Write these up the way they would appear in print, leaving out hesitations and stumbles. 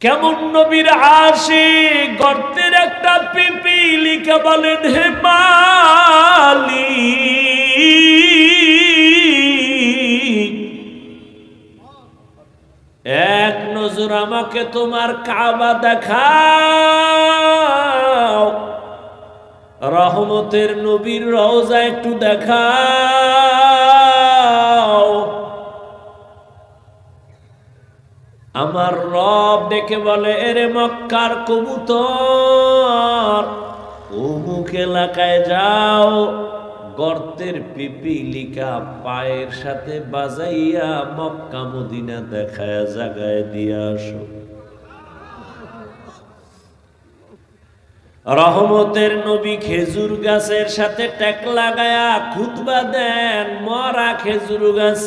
কেমন নবীর আশিক গর্তের একটা পিপিলিকা বলেন হে মালিক এক নজর আমাকে তোমার কাবা দেখাও, রহমতের নবীর রওজা একটু দেখাও। আমার রব ডেকে বলে এরে মক্কার কবুতর, অমুক এলাকায় যাও, গর্তের পিপিলিকা পায়ের সাথে বাজাইয়া মক্কা মদিনা দেখায় জাগায় দিয়ে আসো। রহমতের নবী খেজুর গাছের সাথে ট্যাক লাগায়া খুতবা দেন, মরা খেজুর গাছ।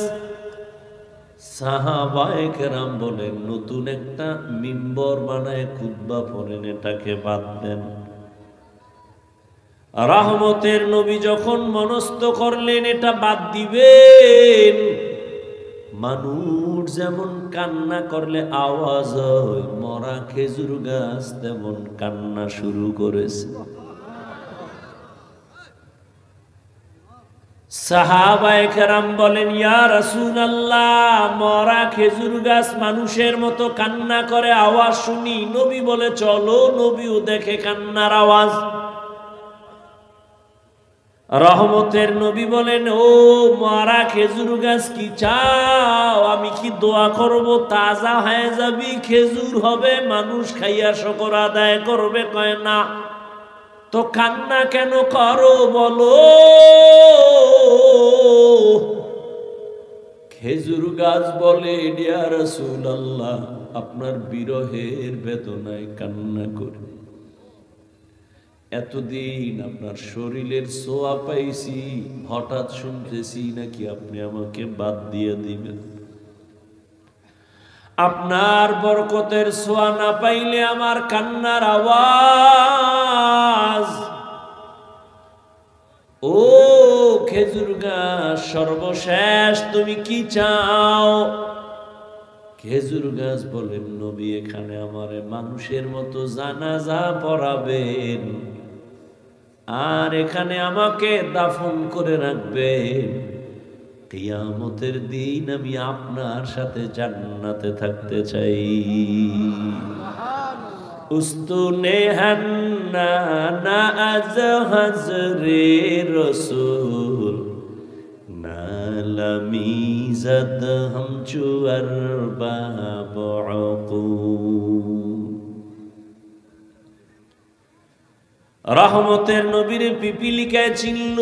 সাহাবায়ে কেরাম বলেন নতুন একটা মিম্বর বানায় খুতবা পড়েন, এটাকে বাদ দেন। রহমতের নবী যখন মনস্থ করলেন এটা বাদ দিবেন, মানুষ যেমন কান্না করলে আওয়াজ হয়, মরা খেজুর গাছ তেমন কান্না শুরু করেছে। সাহাবায়ে কেরাম বলেন ইয়া রাসূলুল্লাহ, মরা খেজুর গাছ মানুষের মতো কান্না করে, আওয়াজ শুনি। নবী বলে চলো, নবীও দেখে কান্নার আওয়াজ। রহমতের নবী বলেন ও মরা খেজুর গাছ কি চাও, আমি কি দোয়া করব তাজা হয়ে যাবি, খেজুর হবে, মানুষ খাইয়া শুকর আদায় করবে? কয় না। তো কান্না কেন করো বলো? খেজুর গাছ বলে ইয়া রাসূলুল্লাহ, আপনার বিরহের বেদনায় কান্না করি। এতদিন আপনার শরীরের ছোঁয়া পাইছি, হঠাৎ শুনতেছি নাকি আপনি আমাকে বাদ দিয়ে দিবেন। আপনার বরকতের ছোঁয়া না পাইলে আমার কান্নার আওয়াজ। ও খেজুর গাছ সর্বশেষ তুমি কি চাও? খেজুর গাছ বলেন নবী এখানে আমারে মানুষের মতো জানাজা পড়াবেন, আর এখানে আমাকে দাফন করে রাখবেন। কিয়ামতের দিন আমি আপনার সাথে জান্নাতে থাকতে চাই। উস্তুনে হান্না না আজ হাজরে রসুল নালামি জদ হাম চুয়ার বাবু। রহমতের নবীর পিপিলিকায় চিনল,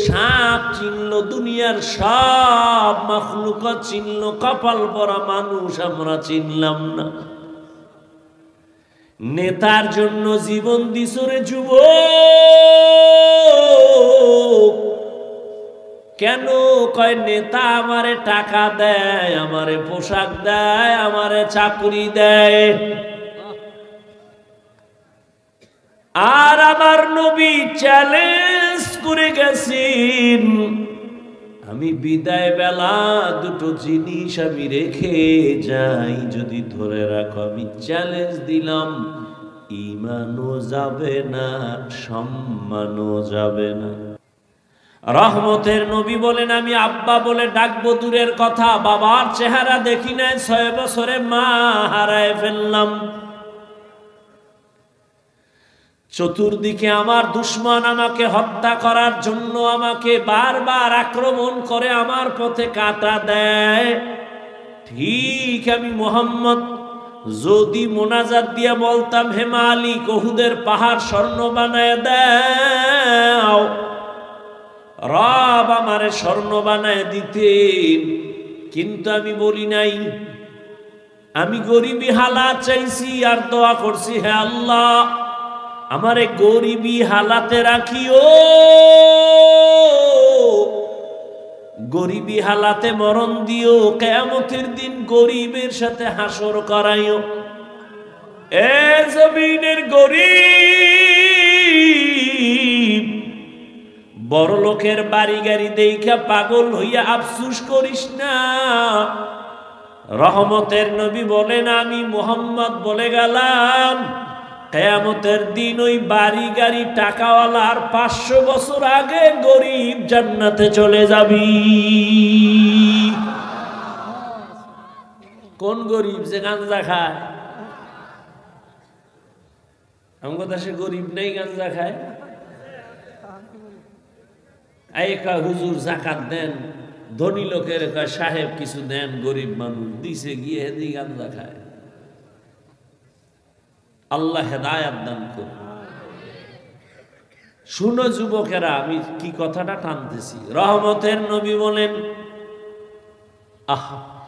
সাপ চিনল, দুনিয়ার সব মাখলুকাত চিনল, কপাল পরা মানুষ আমরা চিনলাম না। নেতার জন্য জীবন দিছরে যুবক। কেন? কয় নেতা আমারে টাকা দেয়, আমারে পোশাক দেয়, আমারে চাকরি দেয়। আর আমার নবী চ্যালেঞ্জ করে গেছেন, আমি বিদায় বেলা দুটো জিনিস আমি রেখে যাই, যদি ধরে রাখো আমি চ্যালেঞ্জ দিলাম, ঈমানও যাবে না, সম্মানও যাবে না। রহমতের নবী বলেন আমি আব্বা বলে ডাকবো দূরের কথা, বাবার চেহারা দেখি নাই, 6 বছরে মা হারায় ফেললাম। চতুর্দিকে আমার দুশমন আমাকে হত্যা করার জন্য আমাকে বারবার আক্রমণ করে, আমার পথে কাঁটা দেয়। ঠিক আমি মুহাম্মদ যদি মোনাজাত দিয়া বলতাম হে মালিক উহুদের পাহাড় স্বর্ণ বানায় দাও, রব আমারে স্বর্ণ বানায় দিতেন। কিন্তু আমি বলি নাই, আমি গরিবী হালাত চাইছি আর দোয়া করছি হে আল্লাহ আমারে গরিবী হালাতে রাখিও, গরিবী হালাতে মরণ দিও, কিয়ামতের দিন গরিবের সাথে হাসর করাইও। এ জমিনের গরিব, বড় লোকের বাড়ি গাড়ি দেখা পাগল হইয়া আফসুস করিস না। রহমতের নবী বলেন, আমি মুহাম্মদ বলে গেলাম, কিয়ামতের দিন ওই বাড়ি গাড়ি টাকাওয়ালার 500 বছর আগে গরিব জান্নাতে চলে যাবি। কোন গরিব? যে গাঁজা খায়। আমাদের দেশে গরিব নেই গাঁজা খায়। হুজুর জাকাত দেন, ধনী লোকের কয় সাহেব কিছু দেন, গরিব মানুষ দিছে গিয়ে হেদি গাঁজা খায়। আল্লাহ হেদায়াত দান করুন। শুনো যুবকেরা, আমি কি কথাটা টানতেছি। রহমতের নবী বলেন,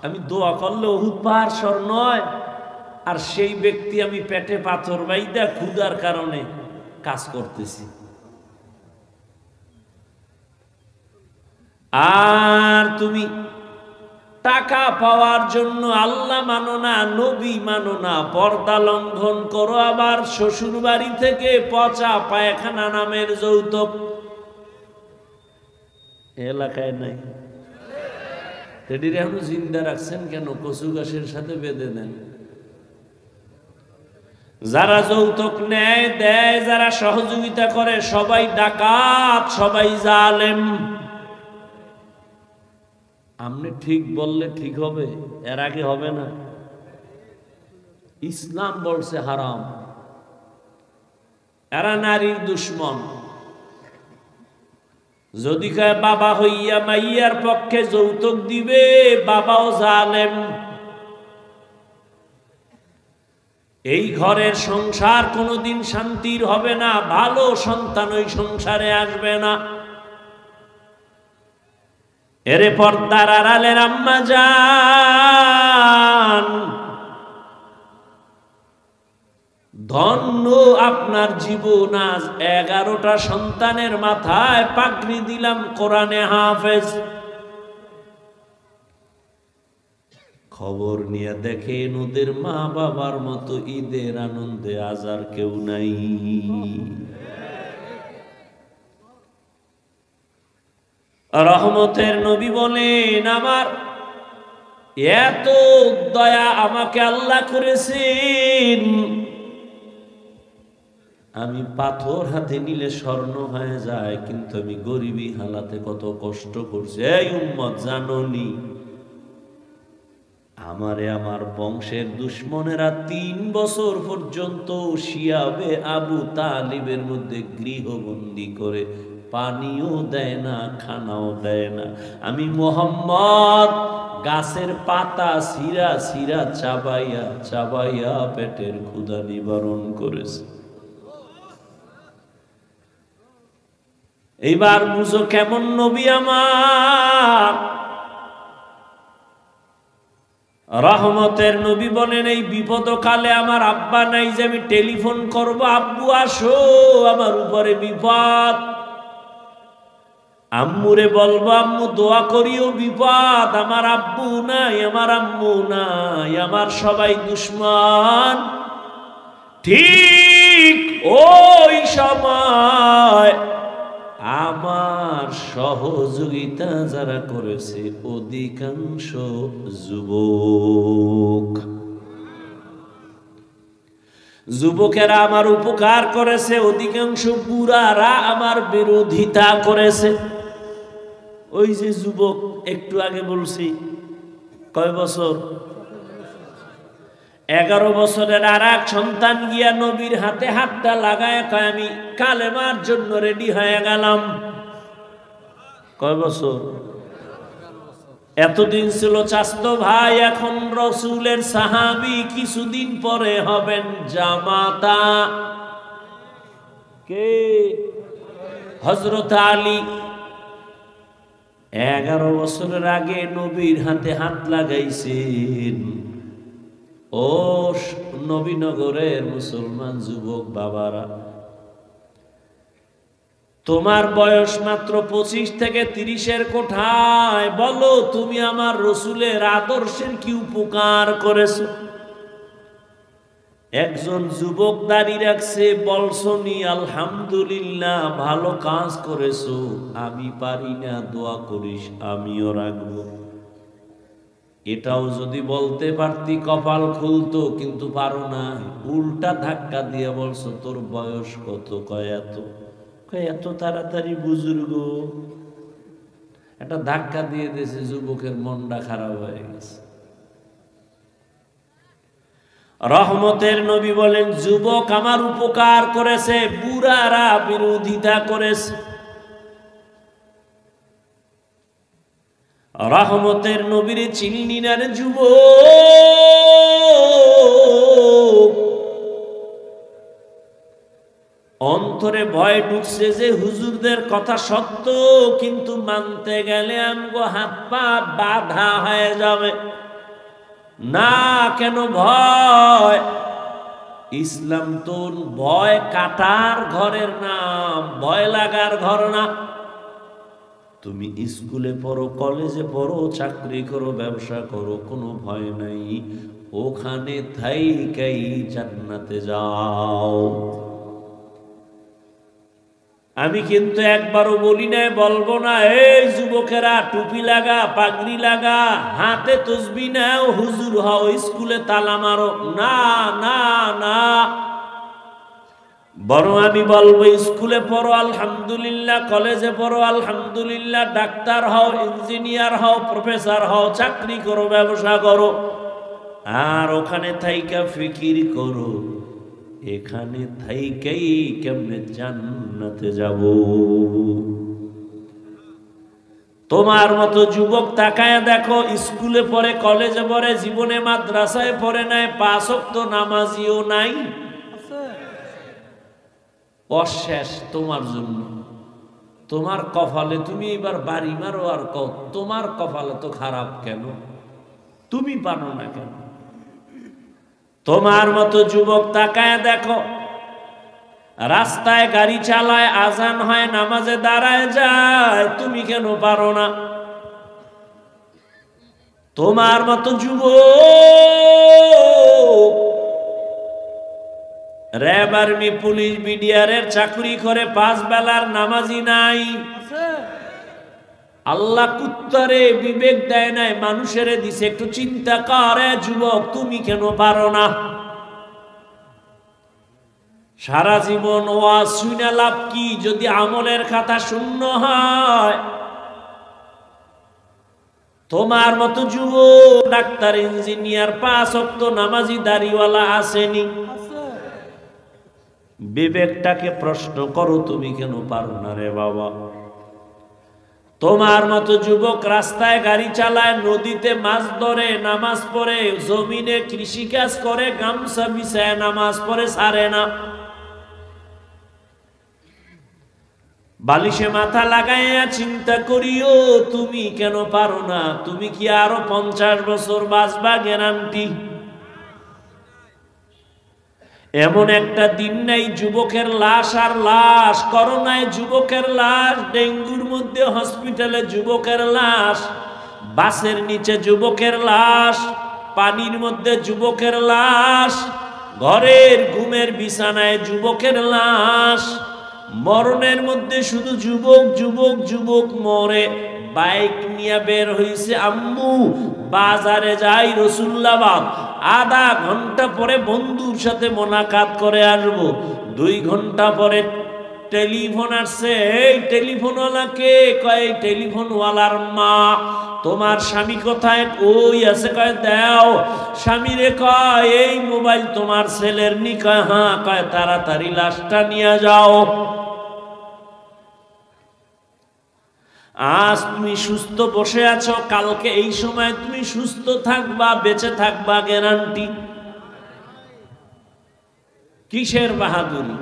আমি দোয়া করলে উহুদ পাহাড় সর নয়, আর সেই ব্যক্তি আমি পেটে পাথর বাইদা ক্ষুধার কারণে কাজ করতেছি, আর তুমি টাকা পাওয়ার জন্য আল্লাহ মানো না, নবী মানো না, পর্দা লঙ্ঘন করো, আবার শ্বশুর বাড়ি থেকে পচা পায়খানা নামের যৌতুক এলাকায় নাই। টেডিরে এখন জিন্দা রাখছেন কেন? কচু গাছের সাথে বেঁধে দেন। যারা যৌতুক নেয় দেয়, যারা সহযোগিতা করে, সবাই ডাকাত, সবাই জালেম। আপনি ঠিক বললে ঠিক হবে, এর আগে হবে না। ইসলাম বলছে হারাম। এরা নারীর দুশ্মন। যদি কয় বাবা হইয়া মাইয়ার পক্ষে যৌতুক দিবে, বাবাও জালেম। এই ঘরের সংসার কোনোদিন শান্তির হবে না, ভালো সন্তান ওই সংসারে আসবে না। এরে পর্দার আড়ালের আম্মা জান, ধন্য আপনার জীবন। আজ 11টা সন্তানের মাথায় পাগড়ি দিলাম, কোরআনে হাফেজ। খবর নিয়ে দেখেন ওদের মা বাবার মতো ঈদের আনন্দে আজ আর কেউ নাই। রহমতের নবী বলেন, আমার এত দয়া আমাকে আল্লাহ করেছেন, আমি পাথর হাতে নিলে স্বর্ণ হয়ে যায়, কিন্তু আমি গরিবী হালাতে কত কষ্ট করছি। এই উম্মত জানোনি, আমারে আমার বংশের দুশ্মনেরা 3 বছর পর্যন্ত শিয়াবে আবু তালিবের মধ্যে গৃহবন্দী করে পানিও দেয় না, খানাও দেয় না। আমি মুহাম্মদ গাছের পাতা সিরা সিরা চাবাইয়া চাবাইয়া পেটের ক্ষুধা নিবারণ করেছে। এইবার বুঝো কেমন নবী আমার। রহমতের নবী বলেন, এই বিপদকালে আমার আব্বা নাই যে আমি টেলিফোন করব, আব্বু আসো আমার উপরে বিপদ। আম্মুরে বলবো, আম্মু দোয়া করিও বিপদ। আমার আব্বু নাই, আমার আম্মু নাই, আমার সবাই দুশ্মন। ঠিক ওই সময় আমার সহযোগিতা যারা করেছে অধিকাংশ যুবক। যুবকেরা আমার উপকার করেছে, অধিকাংশ বুড়ারা আমার বিরোধিতা করেছে। ওই যে যুবক একটু আগে বলছি, কয় বছর? 11 বছরের আর এক সন্তান গিয়া নবীর হাতে হাতটা লাগায় কয়, আমি কালেমার জন্য রেডি হয়ে গেলাম। কয় বছর? এতদিন ছিল চাচতো ভাই, এখন রসুলের সাহাবী, কিছুদিন পরে হবেন জামাতা। কে? হযরত আলী। 11 বছরের আগে নবীর হাতে হাত লাগাইছেন। ও নবীনগরের মুসলমান যুবক বাবারা, তোমার বয়স মাত্র 25 থেকে 30-এর কোঠায়, বলো তুমি আমার রসুলের আদর্শের কি উপকার করেছো? একজন যুবক দাঁড়িয়ে রাখছে, বলছনি আলহামদুলিল্লাহ ভালো কাজ করেছো, আমি পারি না, দোয়া করিস আমিও রাখবো। এটাও যদি বলতে পারতি কপাল খুলতো, কিন্তু পারো না। উল্টা ধাক্কা দিয়ে বলছো তোর বয়স কত? কয় এত। কয় এত তাড়াতাড়ি বুজুর্গ? একটা ধাক্কা দিয়ে দিয়েছে, যুবকের মনটা খারাপ হয়ে গেছে। রহমতের নবী বলেন, যুবক আমার উপকার করেছে, বুড়ারা বিরোধিতা করেছে। রহমতের নবীর চিনলি না রে যুবক? অন্তরে ভয় ঢুকছে যে হুজুরদের কথা সত্য, কিন্তু মানতে গেলে আমগো হাত পা বাধা হয়ে যাবে। না, কেন ভয়? ইসলাম তো ভয় কাটার ঘরের নাম, ভয় লাগার ঘর না। তুমি স্কুলে পড়ো, কলেজে পড়ো, চাকরি করো, ব্যবসা করো, কোনো ভয় নাই। ওখানে থাইকাই জান্নাতে যাও। আমি কিন্তু একবারও বলি না, বলবো না, এই যুবকেরা টুপি লাগা, পাগড়ি লাগা, হাতে তসবি নাও, হুজুর হও, স্কুলে তালা মারো। না না না, বরং আমি বলবো স্কুলে পড়ো আলহামদুলিল্লাহ, কলেজে পড়ো আলহামদুলিল্লাহ, ডাক্তার হও, ইঞ্জিনিয়ার হও, প্রফেসর হও, চাকরি করো, ব্যবসা করো, আর ওখানে থাইকা ফিকির করো এখানে থাইকাই কেমনে জান্নাতে যাব। তোমার মতো যুবক তাকায় দেখো, স্কুলে পড়ে, কলেজে পড়ে, জীবনে মাদ্রাসায় পড়ে নাই, 5 ওয়াক্ত নামাজিও নাই, অশেষ তোমার জন্য। তোমার কপালে তুমি এবার বাড়ি মারো আর কও তোমার কপালে তো খারাপ কেন, তুমি পারো না কেন? তোমার মতো যুবক তাকায় দেখো, রাস্তায় গাড়ি চালায়, আজান হয়, নামাজে দাঁড়ায় যায়, তুমি কেন পারো না? তোমার মতো যুবক র‍্যাব, আর্মি, পুলিশ, বিডিআরের চাকরি করে, 5 বেলার নামাজি নাই। আল্লাহ কুত্তারে বিবেক দেয় নাই, মানুষের দিছে। একটু চিন্তা করে যুবক, তুমি কেন পারো না? সারা জীবন ওয়াজ শুনে লাভ কি যদি আমলের খাতা শূন্য হয়? তোমার মতো যুবক ডাক্তার, ইঞ্জিনিয়ার, 5 ওয়াক্ত নামাজি, দাড়িওয়ালা আসেনি। বিবেকটাকে প্রশ্ন করো, তুমি কেন পারো না রে বাবা? তোমার মতো যুবক রাস্তায় গাড়ি চালায়, নদীতে মাছ ধরে, নামাজ পড়ে, জমিনে কৃষিকাজ করে, গামছা বিছায় নামাজ পড়ে, ছাড়ে না। বালিশে মাথা লাগাইয়া চিন্তা করিও, তুমি কেন পারো না? তুমি কি আরো 50 বছর বাঁচবা গ্যারান্টি? এমন একটা দিন নাই যুবকের লাশ আর লাশ, করোনায় যুবকের লাশ, ডেঙ্গুর মধ্যে হসপিটালে যুবকের লাশ, বাসের নিচে যুবকের লাশ, পানির মধ্যে যুবকের লাশ, ঘরের ঘুমের বিছানায় যুবকের লাশ। মরণের মধ্যে শুধু যুবক যুবক যুবক মরে। বাইক নিয়ে বের হইছে আম্মু, বাজারে যাই রসুল্লাবাদ, আধা ঘন্টা পরে বন্ধুর সাথে মোলাকাত করে আসবো। 2 ঘন্টা পরে টেলিফোন আসছে, এই টেলিফোনওয়ালাকে? কয় টেলিফোনওয়ালার মা। তোমার স্বামী কোথায়? ওই আছে। কয় দাও। স্বামীরে কয় এই মোবাইল তোমার ছেলের নি? কয় হ্যাঁ। কয় তাড়াতাড়ি লাশটা নিয়ে যাও। আজ তুমি সুস্থ বসে আছো, কালকে এই সময় তুমি সুস্থ থাকবা, বেঁচে থাকবা গ্যারান্টি? কিসের বাহাদুরি?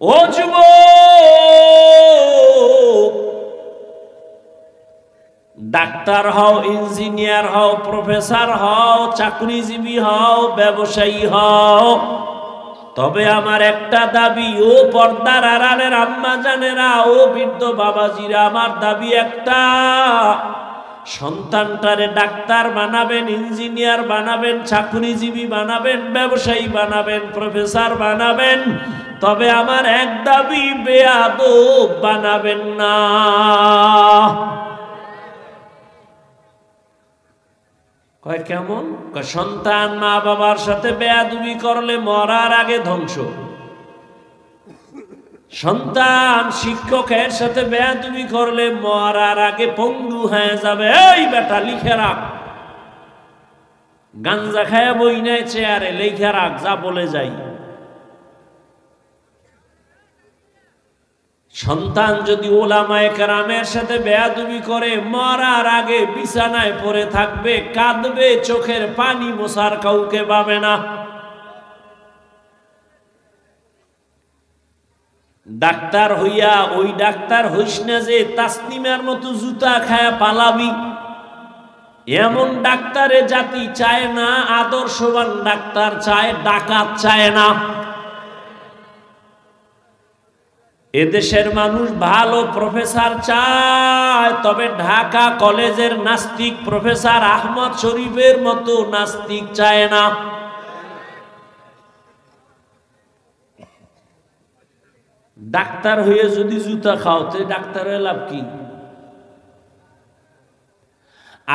ও যুবক, ডাক্তার হও, ইঞ্জিনিয়ার হও, প্রফেসর হও, চাকরিজীবী হও, ব্যবসায়ী হও, তবে আমার একটা দাবি, ও পর্দার আড়ালের আম্মা জানেরা, ও বৃদ্ধ বাবাজিরা, আমার দাবি একটা, সন্তানটারে ডাক্তার বানাবেন, ইঞ্জিনিয়ার বানাবেন, চাকরিজীবী বানাবেন, ব্যবসায়ী বানাবেন, প্রফেসর বানাবেন, তবে আমার এক দাবি, বেয়াদব বানাবেন না। কয় কেমন? কয় সন্তান মা বাবার সাথে বেয়াদবি করলে মরার আগে ধ্বংস, সন্তান শিক্ষকের সাথে বেয়াদবি করলে মরার আগে পঙ্গু হয়ে যাবে। এই বেটা লিখে রাখ, গাঞ্জা খায় বই নাই চেয়ারে, লিখে রাখ যা বলে যাই। সন্তান যদি ওলামায়ে কেরামের সাথে বেয়াদবি করে মরার আগে বিছানায় পড়ে থাকবে, কাঁদবে, চোখের পানি মোছার কাউকে পাবে না। ডাক্তার হইয়া ওই ডাক্তার হইস না যে তাসনিমার মতো জুতা খায়া পালাবি, এমন ডাক্তারে জাতি চায় না। আদর্শবান ডাক্তার চায়, ডাকাত চায় না। এদেশের মানুষ ভালো প্রফেসর চায়, তবে ঢাকা কলেজের নাস্তিক প্রফেসর আহমদ শরীফের মতো নাস্তিক চায় না। ডাক্তার হয়ে যদি জুতা খাও তো ডাক্তার হয়ে লাভ কি?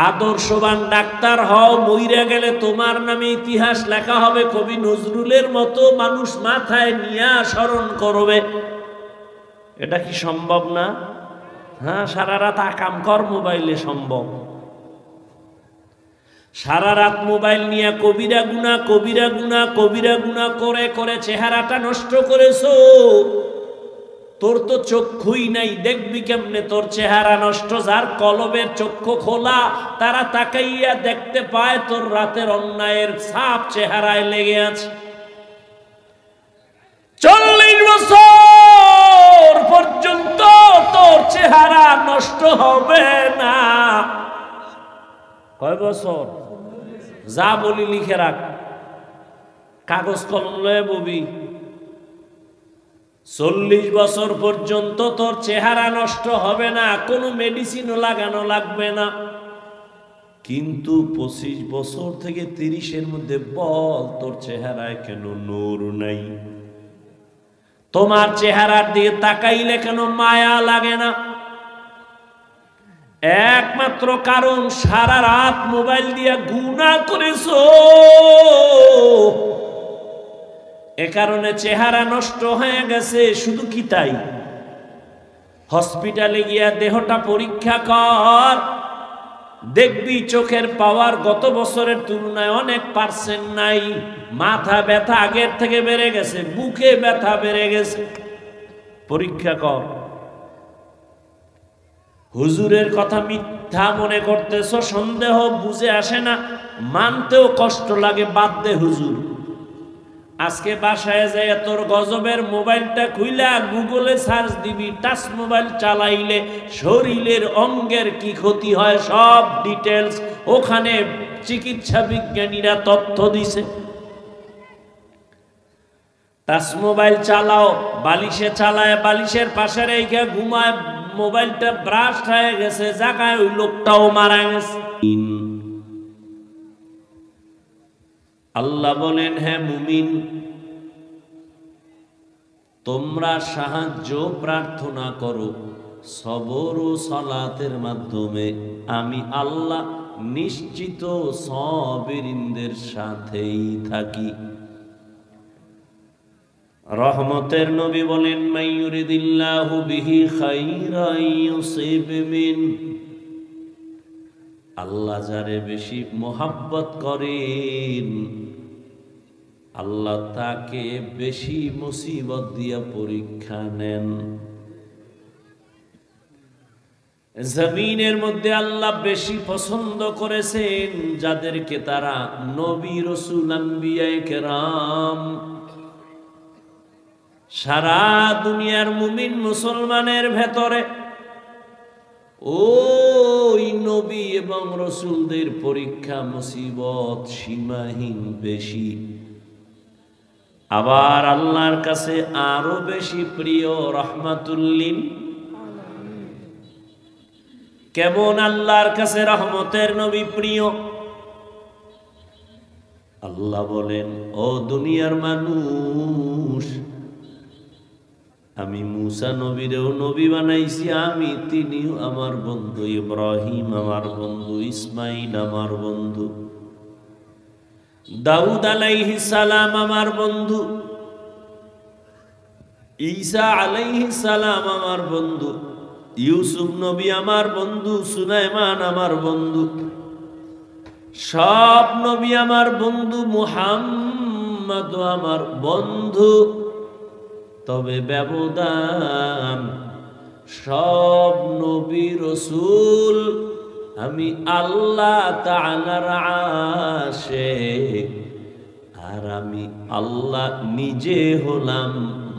আদর্শবান ডাক্তার হও, মইরা গেলে তোমার নামে ইতিহাস লেখা হবে। কবি নজরুলের মতো মানুষ মাথায় নিয়ে স্মরণ করবে। এটা কি সম্ভব না? হ্যাঁ, সারা রাত আকাম কর মোবাইলে সম্ভব। সারা রাত মোবাইল নিয়ে কবিরা গুনাহ, কবিরা গুনাহ, কবিরা গুনাহ করে করে চেহারাটা নষ্ট করেছো। তোর তো চক্ষুই নাই, দেখবি কেমনে তোর চেহারা নষ্ট? যার কলবের চক্ষু খোলা তারা তাকাইয়া দেখতে পায় তোর রাতের অন্যায়ের ছাপ চেহারায় লেগে আছে। 40 বছর পর্যন্ত তোর চেহারা নষ্ট হবে না। কয় বছর? যা বলি লিখে রাখ, কাগজ কলম লয়ে ববি। 40 বছর পর্যন্ত তোর চেহারা নষ্ট হবে না, কোনো মেডিসিনও লাগানো লাগবে না। কিন্তু 25 বছর থেকে 30-এর মধ্যে বল তোর চেহারায় কেন নূর নাই? তোমার চেহারার দিকে তাকাইলে কেন মায়া লাগে না? একমাত্র কারণ সারা রাত মোবাইল দিয়ে গুনাহ করেছো। এ কারণে চেহারা নষ্ট হয়ে গেছে। শুধু কি তাই? হসপিটালে গিয়া দেহটা পরীক্ষা কর, দেখবি চোখের পাওয়ার গত বছরের তুলনায় অনেক পার্সেন্ট নাই। মাথা ব্যথা আগের থেকে বেড়ে গেছে, বুকে ব্যথা বেড়ে গেছে। পরীক্ষা কর। হুজুরের কথা মিথ্যা মনে করতেছ, সন্দেহ বুঝে আসে না, মানতেও কষ্ট লাগে, বাদ দে হুজুর। আজকে বাসায় যায় তোর গজবের মোবাইলটা খুইলা গুগলে সার্চ দিবি, টাচ মোবাইল চালাইলে শরীরের অঙ্গের কি ক্ষতি হয় সব ডিটেলস ওখানে চিকিৎসা বিজ্ঞানীরা তথ্য দিছে। টাচ মোবাইল চালাও, বালিশে চালায়, বালিশের পাশে রেখে ঘুমায়, মোবাইলটা ব্রাশ হয়ে গেছে জায়গায়, ওই লোকটাও মারা গেছে। আল্লাহ বলেন, হ্যাঁ মুমিন, তোমরা সাহায্য প্রার্থনা করো সবর ও সালাতের মাধ্যমে, আমি আল্লাহ নিশ্চিত সাবিরিনদের সাথেই থাকি। রহমতের নবী বলেন, মাইয়ুরিদিল্লাহু বিহি খাইরান ইউসিব মিন, আল্লাহ যারে বেশি মোহাব্বত করেন আল্লাহ তাকে বেশি মুসিবত দিয়া পরীক্ষা নেন। জমিনের মধ্যে আল্লাহ বেশি পছন্দ করেছেন যাদেরকে তারা নবী রাসূল আম্বিয়ায়ে কেরাম। সারা দুনিয়ার মুমিন মুসলমানের ভেতরে ওই নবী এবং রসুলদের পরীক্ষা মুসিবত সীমাহীন বেশি। আবার আল্লাহর কাছে আরো বেশি প্রিয় রহমাতুল্লিল। কেমন আল্লাহর কাছে রহমতের নবী প্রিয়? আল্লাহ বলেন, ও দুনিয়ার মানুষ, আমি মুসা নবীরেও নবী বানাইছি, আমি তিনিও আমার বন্ধু, ইব্রাহিম আমার বন্ধু, ইসমাইল আমার বন্ধু, দাউদ আলাইহিস সালাম আমার বন্ধু, ঈসা আলাইহিস সালাম আমার বন্ধু, ইউসুফ নবী আমার বন্ধু, সুলাইমান আমার বন্ধু, সব নবী আমার বন্ধু, মুহাম্মদ আমার বন্ধু। তবে ব্যবধান, সব নবী রাসূল আমি আল্লাহ তাআলার আশিক, আর আমি আল্লাহ নিজে হলাম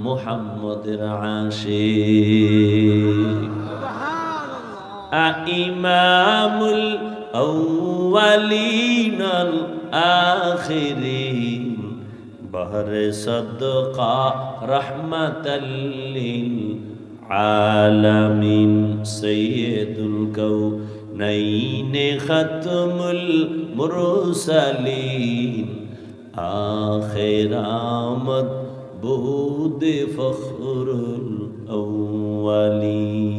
মুহাম্মদের আশিক। ইমামুল আউয়ালিন আল আখিরিন, বহরে সদকা রহমাতাল লিল আলামিন, সাইয়্যিদুল কাউনাইন খাতমুল মুরসালিন, আখির আমদ বুদ ফখরুল আউয়ালিন।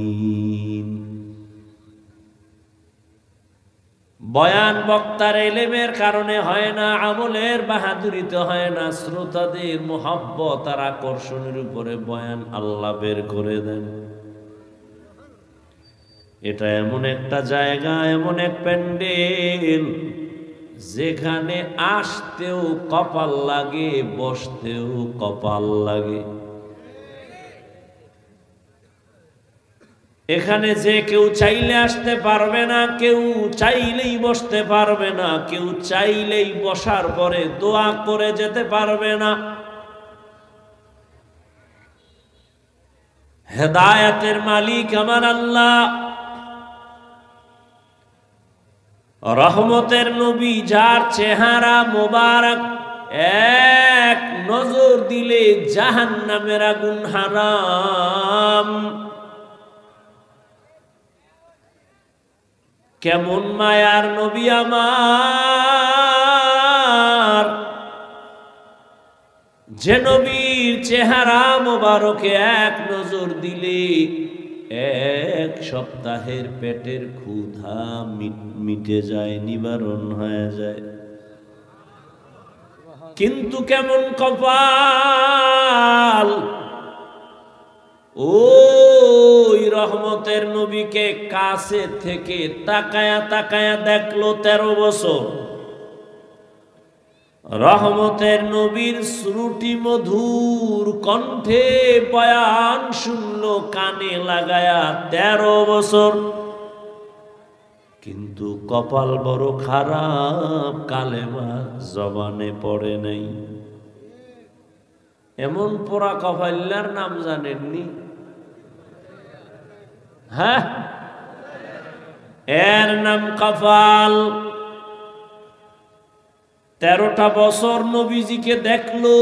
বয়ান বক্তার ইলমের কারণে হয় না, আমলের বাহাদুরিতে হয় না, শ্রোতাদের মোহাব্বত আর আকর্ষণের উপরে বয়ান আল্লাহ বের করে দেন। এটা এমন একটা জায়গা, এমন এক প্যান্ডেল, যেখানে আসতেও কপাল লাগে, বসতেও কপাল লাগে। এখানে যে কেউ চাইলে আসতে পারবে না, কেউ চাইলেই বসতে পারবে না, কেউ চাইলেই বসার পরে দোয়া করে যেতে পারবে না। হেদায়েতের মালিক আমার আল্লাহ, রহমতের নবী, যার চেহারা মোবারক এক নজর দিলে জাহান্নামের আগুন হারাম। কেমন মায়ার নবী আমার, যে নবীর চেহারা মোবারকে এক নজর দিলে এক সপ্তাহের পেটের ক্ষুধা মিটে যায়, নিবারণ হয়ে যায়। কিন্তু কেমন কপাল, ওই রহমতের নবীকে কাছে থেকে তাকায়া তাকায়া দেখলো 13 বছর। রহমতের নবীর শ্রুতি মধুর কণ্ঠে বয়ান শুনলো কানে লাগায়া 13 বছর। কিন্তু কপাল বড় খারাপ, কালেমা জবানে পড়ে নাই। এমন পোড়া কপাল্লার নাম জানেননি? হ্যাঁ, এর নাম কপাল। 13টা বছর নবীজিকে দেখলো,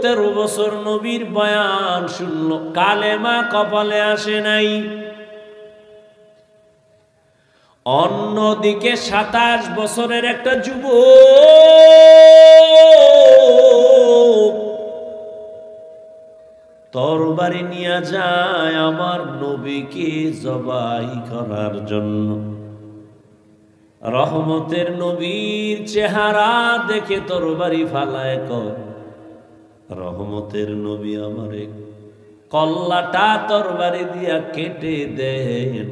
13 বছর নবীর বয়ান শুনলো, কালেমা কপালে আসে নাই। অন্যদিকে 27 বছরের একটা যুবক তরবারি নিয়ে যায় আমার নবীকে জবাই করার জন্য। রহমতের নবীর চেহারা দেখে তরবারি ফালায় কর, রহমতের নবী আমারে কল্লাটা তরবারি দিয়া কেটে দেন,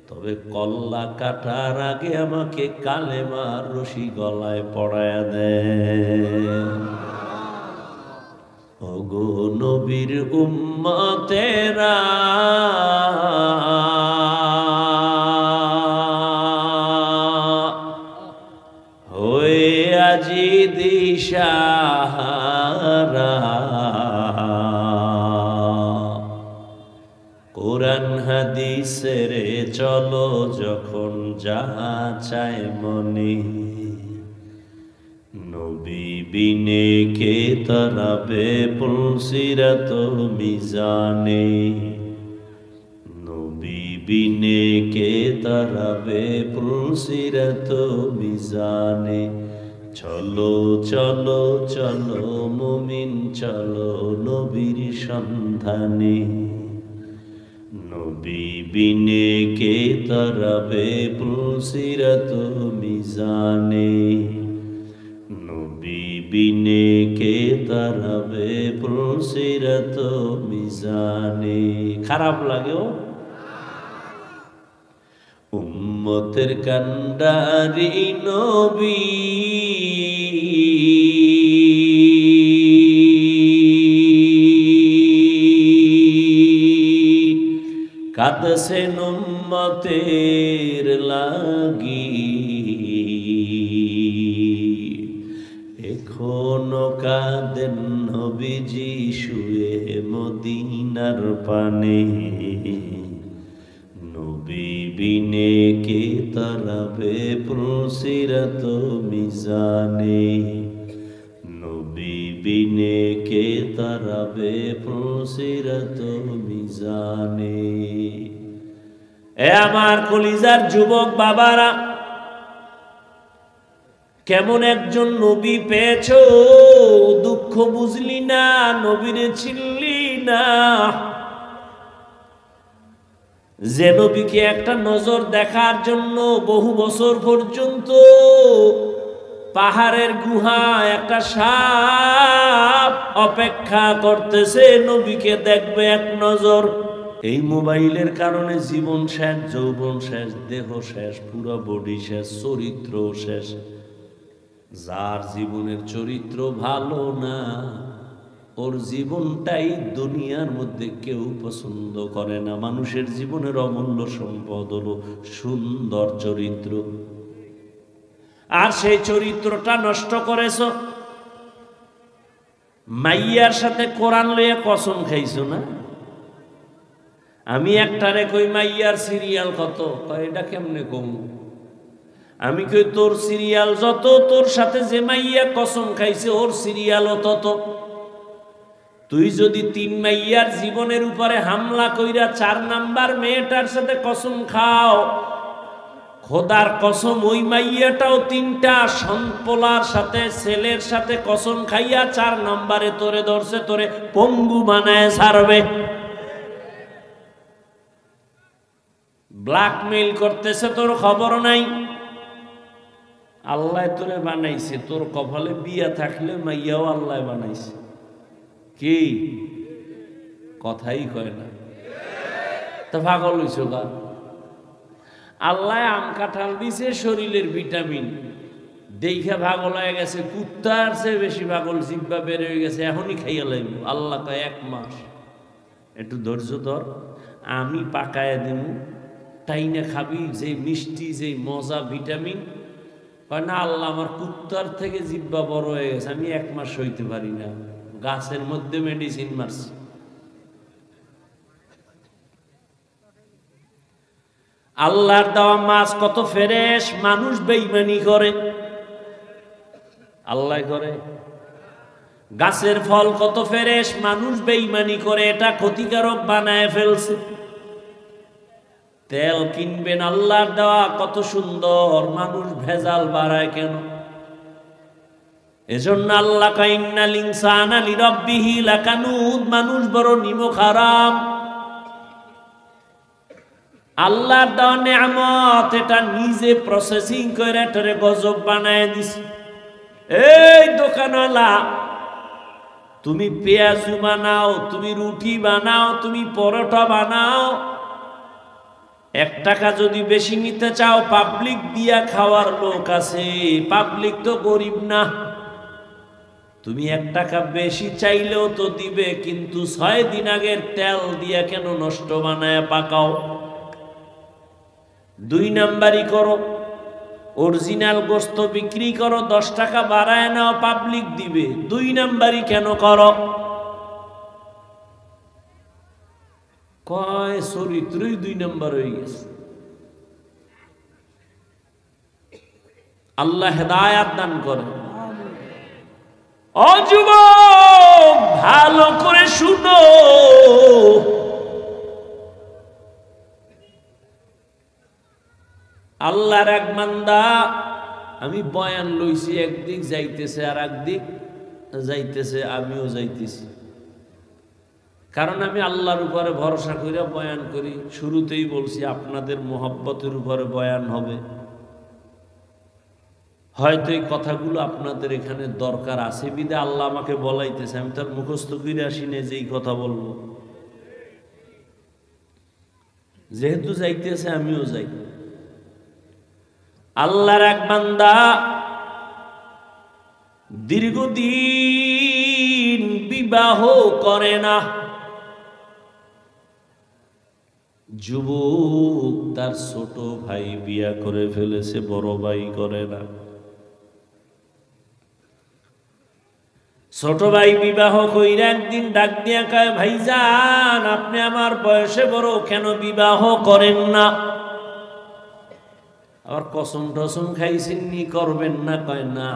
তবে কল্লা কাটার আগে আমাকে কালেমার রশি গলায় পড়ায়া দেন। ওগো নবীর উম্মতেরা, হয়ে আজি দিশাহারা, কোরআন হাদিসের চলো যখন যাহা চায় মনে, নবী বিনে কে তরাবে পুলসিরাত মিজানে, নবী বিনে কে তরাবে পুলসিরাত মিজানে। চলো চলো চলো মুমিন চলো নবীর সন্ধানে, নবী বিনে কে তরাবে পুলসিরাত মিজানে, বিনে কে তারাবে পুলসিরাত মিজানে। খারাপ লাগেও উম্মতের কান্ডারি নবী কাঁদছেন উম্মতের লাগি, এখনো কাঁদেন নবীজি শুয়ে মদিনার পানে। নবী বিনে কে তারাবে পুলসিরাত মিজানে, নবী বিনে কে তারাবে পুলসিরাত মিজানে। এ আমার কলিজার যুবক বাবারা, কেমন একজন নবী পেয়েছো, দুঃখ বুঝলি না, নবীরে চিনলি না। যে নবীকে একটা নজর দেখার জন্য বহু বছর পর্যন্ত পাহাড়ের গুহা একটা সাপ অপেক্ষা করতেছে, নবীকে দেখবে এক নজর। এই মোবাইলের কারণে জীবন শেষ, যৌবন শেষ, দেহ শেষ, পুরো বডি শেষ, চরিত্র শেষ। যার জীবনের চরিত্র ভালো না, ওর জীবনটাই দুনিয়ার মধ্যে কেউ পছন্দ করে না। মানুষের জীবনের অমূল্য সম্পদ হলো সুন্দর চরিত্র, আর সেই চরিত্রটা নষ্ট করেছ। মাইয়ার সাথে কোরআন লইয়া কসম খাইছো না? আমি একটারে কই মাইয়ার সিরিয়াল কত, কয় এটা কেমনে কম? আমি কই তোর সিরিয়াল যত, তোর সাথে যে মাইয়া কসম খাইছে ওর সিরিয়ালও তত। তুই যদি 3 মাইয়ার জীবনের উপরে হামলা কইরা 4 নাম্বার মেয়েটার সাথে কসম খাও, খোদার কসম ওই মাইয়াটাও 3টা সন্পলার সাথে ছেলের সাথে কসম খাইয়া 4 নাম্বারে তোরে ধরছে, তোরে পঙ্গু বানায় ছাড়বে। ব্ল্যাকমেইল করতেছে, তোর খবর নাই। আল্লাহ তোরে বানাইছে, তোর কপালে বিয়া থাকলে মাইয়াও আল্লাহ বানাইছে। কি কথাই কয় না, তা পাগল হইছ গা? আল্লাহ আম কাঁঠাল দিছে শরীরের ভিটামিন, দেখা পাগল হয়ে গেছে। কুত্তার চেয়ে বেশি পাগল, জিব্বা বের হয়ে গেছে, এখনই খাইয়া লাগবে। আল্লাহ কয় 1 মাস একটু ধৈর্য ধর, আমি পাকায় দিব, তাই না খাবি, যে মিষ্টি, যে মজা, ভিটামিন। কয় না আল্লাহ আমার কুত্তার থেকে জিব্বা বড় হয়ে গেছে, আমি 1 মাস সইতে পারি না, গাছের মধ্যে মেডিসিন মারছি। আল্লাহর দেওয়া মাছ কত ফ্রেশ, মানুষ বেঈমানি করে, আল্লাহ করে। গাছের ফল কত ফ্রেশ, মানুষ বেঈমানি করে, এটা ক্ষতিকারক বানায় ফেলছে। তেল কিনবেন আল্লাহর দেওয়া কত সুন্দর, মানুষ ভেজাল বাড়ায় কেন? এজন্য আল্লাহ কয় ইন্নাল ইনসানা লিরাব্বিহি লাকানুদ, মানুষ বড় নিমক হারাম। আল্লাহর দেওয়া নেয়ামত, এটা নিজে প্রসেসিং করে এটারে গজব বানায় দিছে। এই দোকানওয়ালা, তুমি পেঁয়াজু বানাও, তুমি রুটি বানাও, তুমি পরোটা বানাও, 1 টাকা যদি বেশি নিতে চাও, পাবলিক দিয়া খাওয়ার লোক আছে, পাবলিক তো গরিব না। তুমি 1 টাকা বেশি চাইলেও তো দিবে, কিন্তু 6 দিন আগের তেল দিয়া কেন নষ্ট বানায় পাকাও? 2 নাম্বারি করো, অরিজিনাল গোস্ত বিক্রি করো, 10 টাকা বাড়ায় নাও, পাবলিক দিবে। 2 নাম্বারি কেন করো? কয় চরিত্রই 2 নাম্বার হয়ে গেছে। আল্লাহ হেদায়াত দান করে। ও যুবক, ভালো করে শুনো, আল্লাহর এক বান্দা, আমি বয়ান লইছি, একদিক যাইতেছে আর একদিক যাইতেছে, আমিও যাইতেছি, কারণ আমি আল্লাহর উপরে ভরসা করে বয়ান করি। শুরুতেই বলছি আপনাদের মোহাব্বতের উপরে বয়ান হবে, হয়তো এই কথাগুলো আপনাদের এখানে দরকার আছে বিদে আল্লাহ আমাকে বলাইতেছে, আমি তার মুখস্থ করে আসি না যে এই কথা বলবো। যেহেতু যাইতেছে আমিও যাই। আল্লাহর এক বান্দা দীর্ঘদিন বিবাহ করে না। যুবক তার ছোট ভাই বিয়া করে ফেলেছে, বড় ভাই করে না। ছোট ভাই বিবাহ কইরা একদিন ডাক দিয়া কয়, ভাইজান আপনি আমার বয়সে বড়, কেন বিবাহ করেন না? আবার কসম টসম খাইছেন নি, করবেন না? কয় না,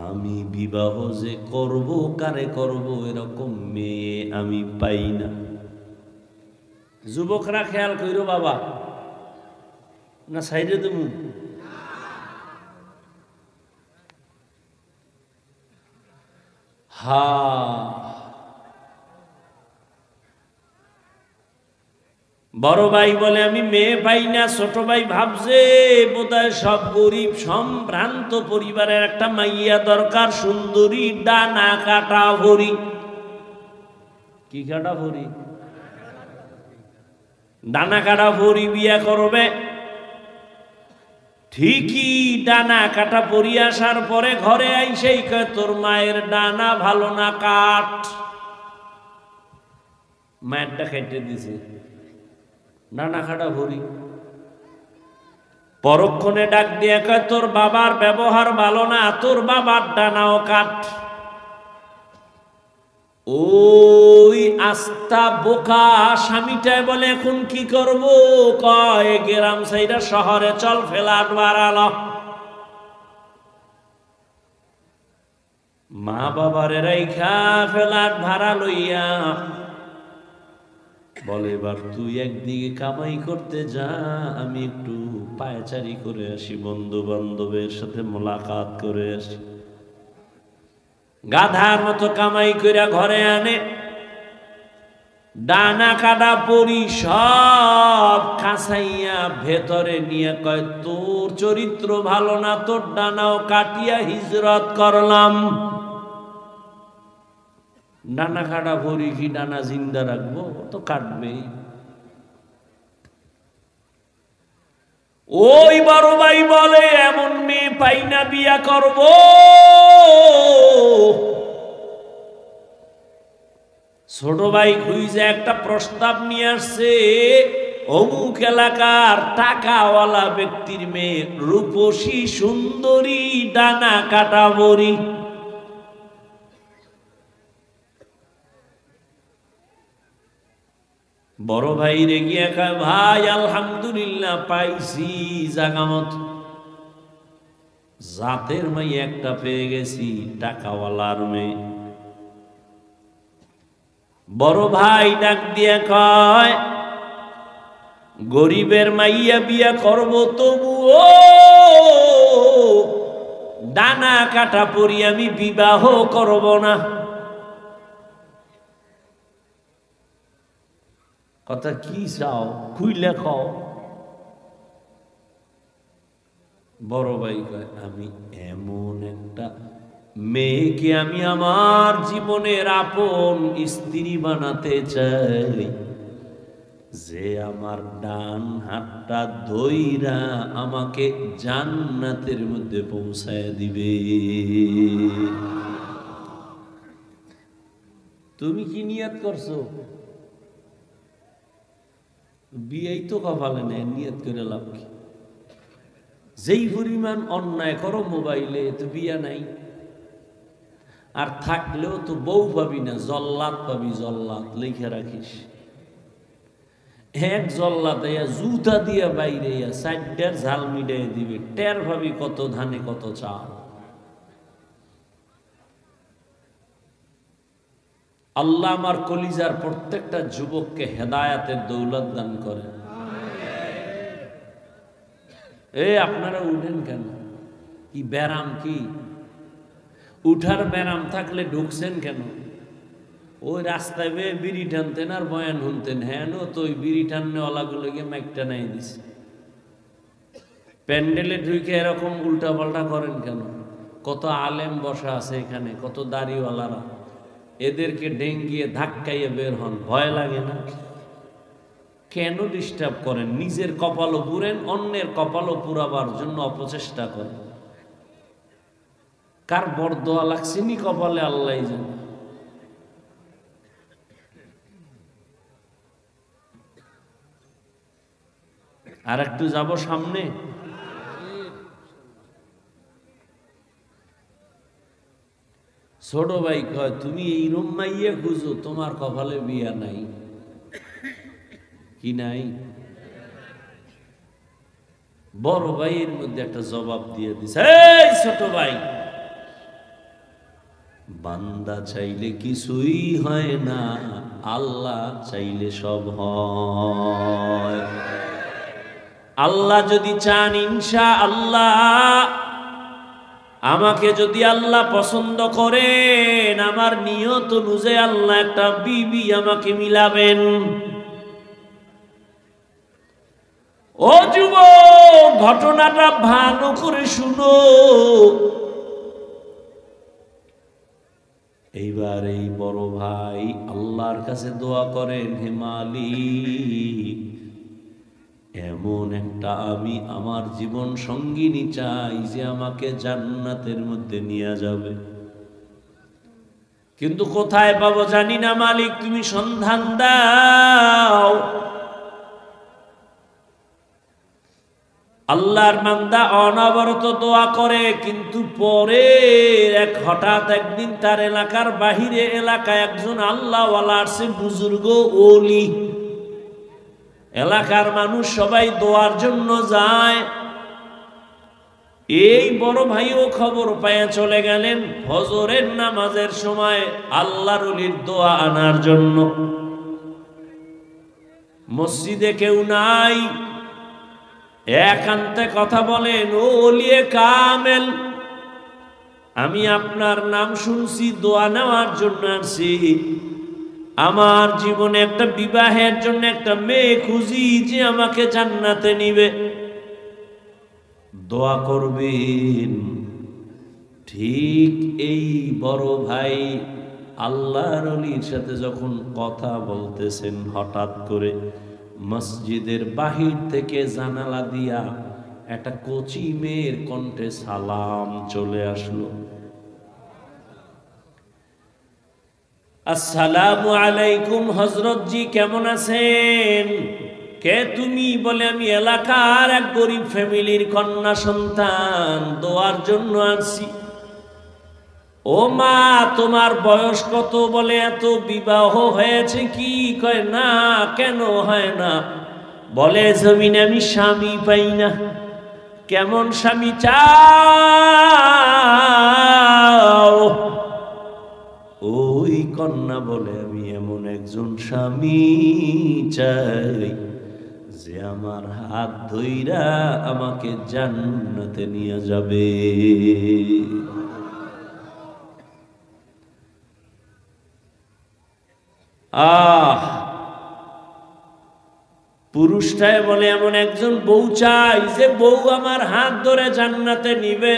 আমি বিবাহ যে করব, কারে করব এরকম মেয়ে আমি পাই না। যুবকরা খেয়াল কইরো বাবা, না সাইডে তুমি বড় ভাই বলে আমি মেয়ে পাই না। ছোট ভাই ভাবছে বোধহয় সব গরিব সম্ভ্রান্ত পরিবারের একটা মাইয়া দরকার, সুন্দরী, ডানা কাটা ভরি। কি কাটা ভরি? ডানা কাটা ভরি বিয়া করবে। ঠিকই ডানা কাটা পরি আসার পরে ঘরে আইসেই কয়, তোর মায়ের ডানা ভালো না, কাট। মায়েরটা কেটে দিছে, ডানা কাটা ভরি। পরক্ষণে ডাক দিয়ে কয়, তোর বাবার ব্যবহার ভালো না, তোর বাবার ডানাও কাট। ওই আস্তা বোকা স্বামীটাই বলে, এখন কি করব? কয় গ্রাম সাইডা শহরে চল, ফ্ল্যাট ভাড়ালো। মা বাবার রাইখা ফ্ল্যাট ভাড়া লইয়া বলে, এবার তুই একদিকে কামাই করতে যা, আমি একটু পায়চারি করে আসি, বন্ধু বান্ধবের সাথে মোলাকাত করে আসি। গাধার মতো কামাই কইরা ঘরে আনে, ডানা কাটা পরি সব খাসাইয়া ভেতরে নিয়ে কয়, তোর চরিত্র ভালো না, তোর ডানাও কাটিয়া হিজরত করলাম। ডানা কাটা পরি কি ডানা জিন্দা রাখবো? তো কাটবে। ওই বড় ভাই বলে, এমন মেয়ে পাই না, বিয়া করব। ছোট ভাই খুঁজে একটা প্রস্তাব নিয়ে আসছে, অমুক এলাকার টাকাওয়ালা ব্যক্তির মেয়ে, রূপসী সুন্দরী, ডানা কাটা বড়ি। বড় ভাই রে গিয়া কয়, ভাই আলহামদুলিল্লাহ পাইছি জাগামত, জাতের মেয়ে একটা পেয়ে গেছি, টাকাওয়ালার মেয়ে। বড় ভাই ডাক দিয়া কয়, গরিবের মাইয়া বিয়া করব, তবুও ডানা কাটা পরি আমি বিবাহ করব না। কথা কি চাও, খুইলে খাও। বড় ভাই কয়, আমি এমন একটা মেয়েকে আমি আমার জীবনের আপন স্ত্রী বানাতে চাই, যে আমার ডান হাতটা ধইরা আমাকে জান্নাতের মধ্যে পৌঁছায় দিবে। তুমি কি নিয়ত করছো? বিয়েই তো কপালে নেই, নিয়ত করে লাভ কি? যেই পরিমাণ অন্যায় করো মোবাইলে, তো বিয়া নাই। আর থাকলেও তো বউ পাবি না, জল্লাদ পাবি, জল্লাদ লিখে রাখিস। এক জল্লাদ জুতা দিয়া বাইরে সাইডটার ঝাল মিটাই দিবে, টের ভাবি কত ধানে কত চাল। আল্লাহ আমার কলিজার প্রত্যেকটা যুবককে হেদায়াতের দৌলত দান করে। আপনারা উঠেন কেন? কি ব্যারাম? কি উঠার ব্যারাম থাকলে ঢুকছেন কেন? ওই রাস্তায় বেয়ে বিড়ি টানতেন আর বয়ান শুনতেন। হ্যাঁ, তো ওই বিড়ি টাননেওয়ালাগুলো গিয়ে মাইকটা নাই দিছে। প্যান্ডেলে ঢুকে এরকম উল্টা পাল্টা করেন কেন? কত আলেম বসা আছে এখানে, কত দাড়িওয়ালারা, এদেরকে ডেঙ্গিয়ে ধাক্কাইয়ে বের হন, ভয় লাগে না? কেন ডিস্টার্ব করেন? নিজের কপালও পুরেন, অন্যের কপালও পুরাবার জন্য অপচেষ্টা করেন। কার বরদোয়া লাগছেনি কপালে আল্লাহ জানে। আর একটু যাব সামনে। ছোট ভাই কয়, তুমি এইরম মাইয়া খুঁজো, তোমার কপালে বিয়া নাই। কি নাই? বড় ভাইয়ের মধ্যে একটা জবাব দিয়ে দিছে, এই ছোট ভাই, বান্দা চাইলে কিছুই হয় না, আল্লাহ চাইলে সব হয়। আল্লাহ যদি চান ইনশাআল্লাহ, আমাকে যদি আল্লাহ পছন্দ করেন, আমার নিয়ত অনুযায়ী আল্লাহ একটা বিবি আমাকে মিলাবেন। ও যুবক, ঘটনাটা ভালো করে শুনো। এইবার এই বড় ভাই আল্লাহর কাছে দোয়া করেন, হে মালিক, এমন একটা আমি আমার জীবন সঙ্গিনী চাই যে আমাকে জান্নাতের মধ্যে নিয়ে যাবে। কিন্তু কোথায় পাবো জানি না, মালিক তুমি সন্ধান দাও। আল্লাহর বান্দা অনবরত দোয়া করে, কিন্তু পরে হঠাৎ একদিন তার এলাকার বাহিরে এলাকায় একজন আল্লাহওয়ালা আসছে, বুজুর্গ ওলি। এলাকার মানুষ সবাই দোয়ার জন্য যায়। এই বড় ভাইও খবর পায়ে চলে গেলেন ফজরের নামাজের সময় আল্লাহর ওলির দোয়া আনার জন্য। মসজিদে কেউ নাই, একান্তে কথা বলেন, ও ওলিয়ে কামেল, আমি আপনার নাম শুনছি, দোয়া নেওয়ার জন্য আসছি। আমার জীবনে একটা বিবাহের জন্য একটা মেয়ে খুঁজি যে আমাকে জান্নাতে নিবে, দোয়া করবেন। ঠিক এই বড় ভাই আল্লাহর ওলির সাথে যখন কথা বলতেছেন, হঠাৎ করে মসজিদের বাহির থেকে জানালা দিয়া একটা কচি মেয়ের কণ্ঠে সালাম চলে আসলো, আসসালামু আলাইকুম হযরত জি, কেমন আছেন? কে তুমি? বলে আমি এলাকার এক গরিব ফ্যামিলির কন্যা সন্তান, দোয়ার জন্য আসছি। ও মা, তোমার বয়স কত? বলে এত, বিবাহ হয়েছে কি? কয় না। কেন হয় না? বলে জমিনে আমি স্বামী পাই না। কেমন স্বামী চাও? ওই কন্যা বলে, আমি এমন একজন স্বামী চাই যে আমার হাত ধইরা আমাকে জান্নাতে নিয়ে যাবে। পুরুষটাই বলে, এমন একজন বউ চাই যে বউ আমার হাত ধরে জান্নাতে নিবে।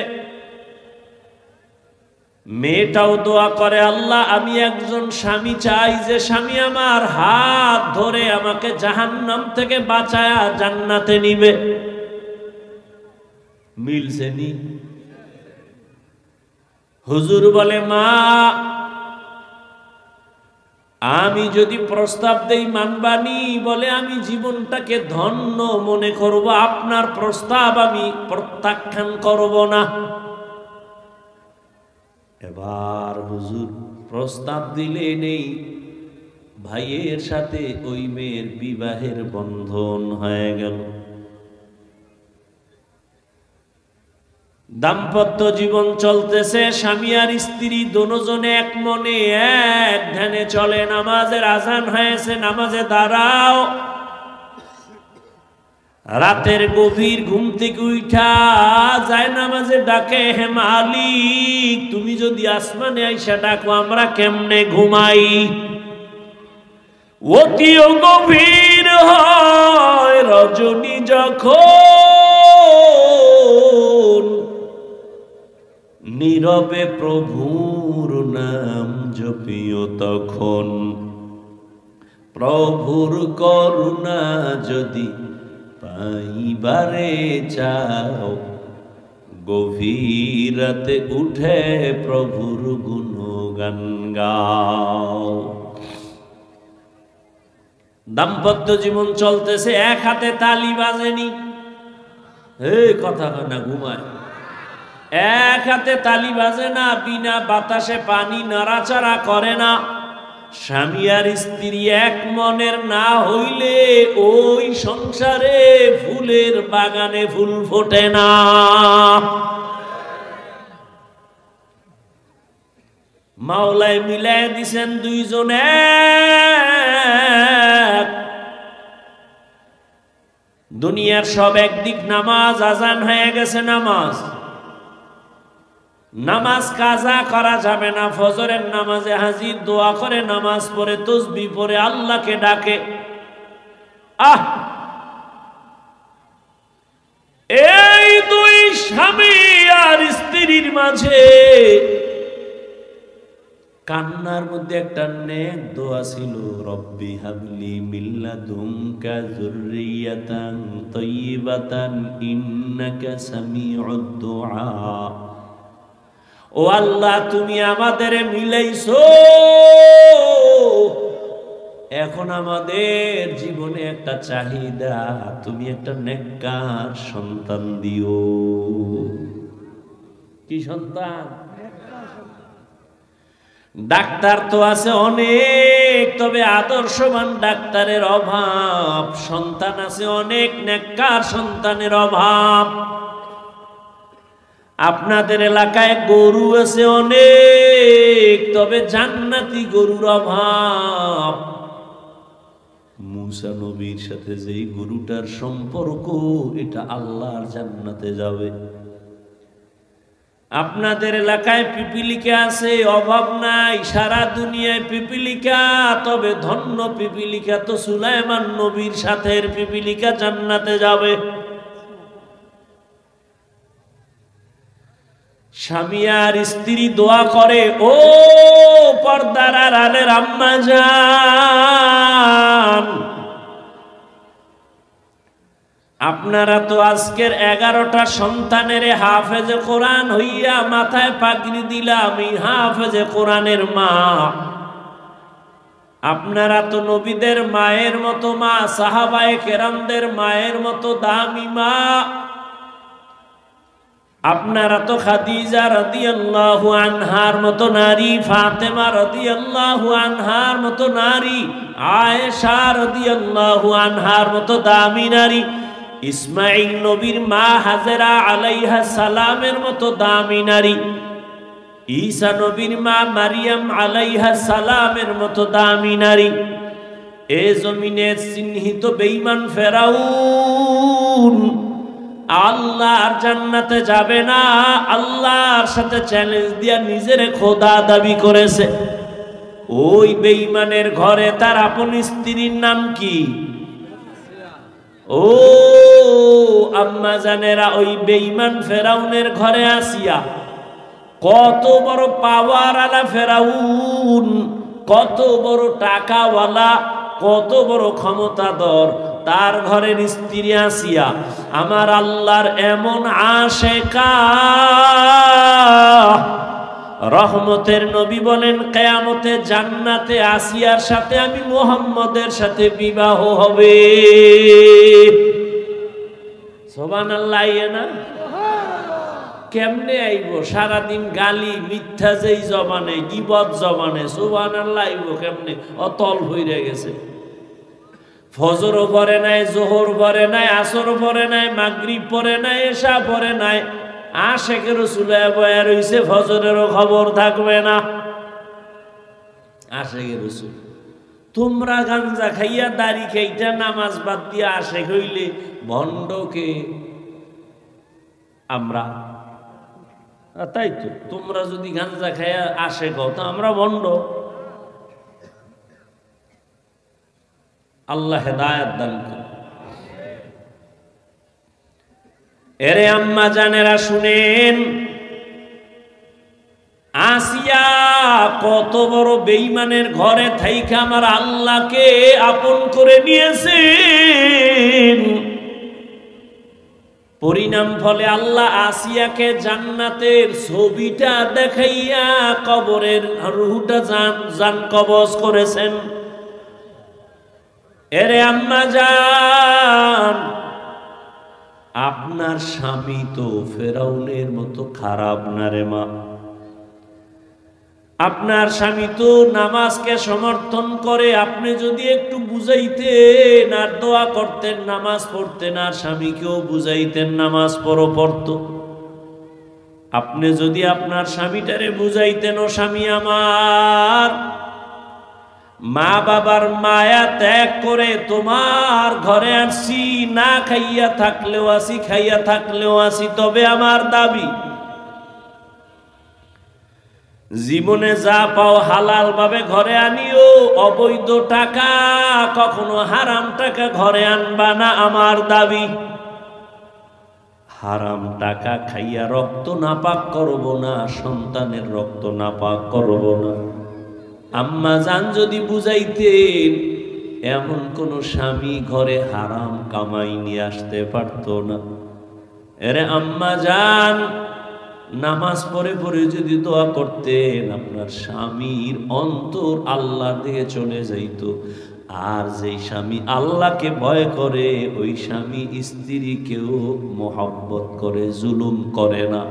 মেয়েটাও দোয়া করে, আল্লাহ আমি একজন স্বামী চাই যে স্বামী আমার হাত ধরে আমাকে জাহান্নাম থেকে বাঁচায়া জান্নাতে নিবে। মিলছে নি? হুজুর বলে, মা আমি যদি প্রস্তাব দেই মানবানি? বলে আমি জীবনটাকে ধন্য মনে করব, আপনার প্রস্তাব আমি প্রত্যাখ্যান করব না। এবার হুজুর প্রস্তাব দিলে নেই, ভাইয়ের সাথে ওই মেয়ের বিবাহের বন্ধন হয়ে গেল। দাম্পত্য জীবন চলতেছে, স্বামী আর স্ত্রী দুজনে এক মনে এক ধ্যানে চলে। নামাজের আজান হয়েছে, নামাজে দাঁড়াও। রাতের গভীর ঘুম থেকে উঠা যায় নামাজে ডাকে, হে মালিক তুমি যদি আসমানে আইসা ডাকো আমরা কেমনে ঘুমাই? অতিও গভীর হয় রজনী যখন নীরবে প্রভুর নাম জপিও তখন, প্রভুর করুণা যদি পাইবারে চাও, গভীর রাতে উঠে প্রভুর গুণগান গাও। দাম্পত্য জীবন চলতেছে, এক হাতে তালি বাজেনি, কথা না ঘুমায়, এক হাতে তালি বাজে না, বিনা বাতাসে পানি নাড়াচাড়া করে না। স্বামী আর স্ত্রী এক মনের না হইলে ওই সংসারে ফুলের বাগানে ফুল ফোটে না। মাওলায় মিলাই দিছেন দুইজনে, দুনিয়ার সব একদিক নামাজ, আজান হয়ে গেছে নামাজ, নামাজ কাজা করা যাবে না। ফজরের নামাজে হাজির, দোয়া করে, নামাজ পড়ে, তাসবিহ পড়ে আল্লাহকে ডাকে। এই দুই স্বামী আর স্ত্রীর মাঝে কান্নার মধ্যে একটা নেক দোয়া ছিল, রব্বি হাবলি মিন লাদুনকা যুররিয়াতান তাইয়্যিবাতান ইন্নাকা সামিউদ দুআ। ও আল্লাহ, তুমি আমাদের মিলাইছো, এখন আমাদের জীবনে একটা চাহিদা, তুমি একটা নেককার সন্তান দিও। কি সন্তান? ডাক্তার তো আছে অনেক, তবে আদর্শবান ডাক্তারের অভাব। সন্তান আছে অনেক, নেককার সন্তানের অভাব। আপনাদের এলাকায় গরু আছে অনেক, তবে জান্নাতি গরুর অভাব। মুসা নবীর সাথে যেই গরুটার সম্পর্ক, এটা আল্লাহর জান্নাতে যাবে। আপনাদের এলাকায় পিপিলিকা আছে, অভাব নাই, সারা দুনিয়ায় পিপিলিকা, তবে ধন্য পিপিলিকা তো সুলাইমান নবীর সাথে পিপিলিকা জান্নাতে যাবে। স্বামী আর স্ত্রী দোয়া করে, ও পর্দার আড়ালের আম্মা জান, আপনারা তো আজকের 11টা সন্তানের হাফেজে কোরআন হইয়া মাথায় পাগড়ি দিলাম, আমি হাফেজে কোরআনের মা। আপনারা তো নবীদের মায়ের মতো মা, সাহাবায়ে কেরামদের মায়ের মতো দামি মা। আপনারা তো খাদিজা রাদিয়াল্লাহু আনহার মতো নারী, ফাতেমা রাদিয়াল্লাহু আনহার মতো নারী, আয়েশা রাদিয়াল্লাহু আনহার মতো দামি নারী, ইসমাইল নবীর মা হাজেরা আলাইহা সালামের মতো দামি নারী, ঈসা নবীর মা মারিয়াম আলাইহা সালামের মতো দামি নারী। এ জমিনের চিহ্নিত বেঈমান ফেরাউন আল্লাহর জান্নাতে যাবে না, আল্লাহর সাথে চ্যালেঞ্জ দিয়া নিজের খোদা দাবি করেছে। ওই বেঈমানের ঘরে তার আপন স্ত্রীর নাম কি? ও আম্মা জানেরা, ওই বেঈমান ফেরাউনের ঘরে আসিয়া, কত বড় পাওয়ার আলা ফেরাউন, কত বড় টাকাওয়ালা, কত বড় ক্ষমতাধর, তার ঘরের স্ত্রী আসিয়া আমার আল্লাহর এমন আশেকা। রহমতের নবী বলেন, কিয়ামতে জান্নাতে আসিয়ার সাথে আমি মুহাম্মদের সাথে বিবাহ হবে। সুবহানাল্লাহ। না কেমনে আইব? সারাদিন গালি মিথ্যা যেই জবানে, গীবত জবানে, সুবহানাল্লাহ আইব কেমনে? অতল হইরে গেছে। ফজরও পড়ে নাই, জোহর পড়ে নাই, আসর পড়ে নাই, মাগরিব পড়ে নাই, এশা পড়ে নাই, আশেকের রাসূলে বয়া রইছে, ফজরেরও খবর থাকবে না। আশেকের রাসূল, তোমরা গাঞ্জা খাইয়া দাড়ি খাইটা নামাজ বাদ দিয়া আশেক হইলে ভণ্ডকে আমরা, তাই তো, তোমরা যদি গাঞ্জা খাইয়া আশেক হও তো আমরা ভণ্ড। আল্লাহ হেদায়েত দান করুন। এরে আম্মা জানেরা শুনেন, আসিয়া কত বড় বেঈমানের ঘরে থাইকা আমার আল্লাহকে আপন করে নিয়েছেন। পরিণাম ফলে আল্লাহ আসিয়াকে জান্নাতের ছবিটা দেখাইয়া কবরের রূহটা জান কবজ করেছেন। এরে আম্মা জান, আপনার স্বামী তো ফেরাউনের মতো খারাপ না রে মা। আপনার স্বামী তো নামাজকে সমর্থন করে। আপনি যদি একটু বুঝাইতেন আর দোয়া করতেন, নামাজ পড়তেন, আর স্বামীকেও বুঝাইতেন নামাজ পড়তো। আপনি যদি আপনার স্বামীটারে বুঝাইতেন, ও স্বামী আমার, মা বাবার মায়া ত্যাগ করে তোমার ঘরে আসি, না খাইয়া থাকলেও আসি, খাইয়া থাকলেও আসি, তবে আমার দাবি জীবনে যা পাও হালাল ভাবে ঘরে আনিও। অবৈধ টাকা, কখনো হারাম টাকা ঘরে আনবা না, আমার দাবি। হারাম টাকা খাইয়া রক্ত নাপাক করব না, সন্তানের রক্ত নাপাক করব না। আম্মা জান যদি বুঝাইতেন, এমন কোন স্বামী ঘরে হারাম কামাই নিয়ে আসতে পারতো না। এরে আম্মা জান, নামাজ পড়ে পড়ে যদি দোয়া করতেন, আপনার স্বামীর অন্তর আল্লাহর দিকে চলে যাইত। আর যেই স্বামী আল্লাহকে ভয় করে, ওই স্বামী স্ত্রীকেও মহব্বত করে, জুলুম করে না।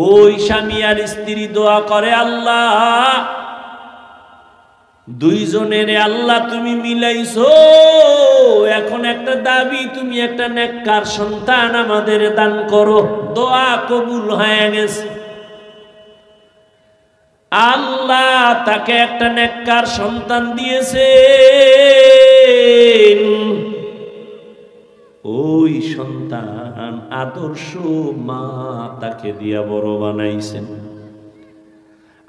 ওই স্বামী আর স্ত্রী দোয়া করে, আল্লাহ দুইজনের আল্লাহ তুমি মিলাইছো, এখন একটা দাবি, তুমি একটা নেককার সন্তান আমাদের দান করো। দোয়া কবুল হয়ে গেছে। আল্লাহ তাকে একটা নেককার সন্তান দিয়েছে। ওই সন্তান আদর্শ মা তাকে দিয়া বড় বানাইছেন।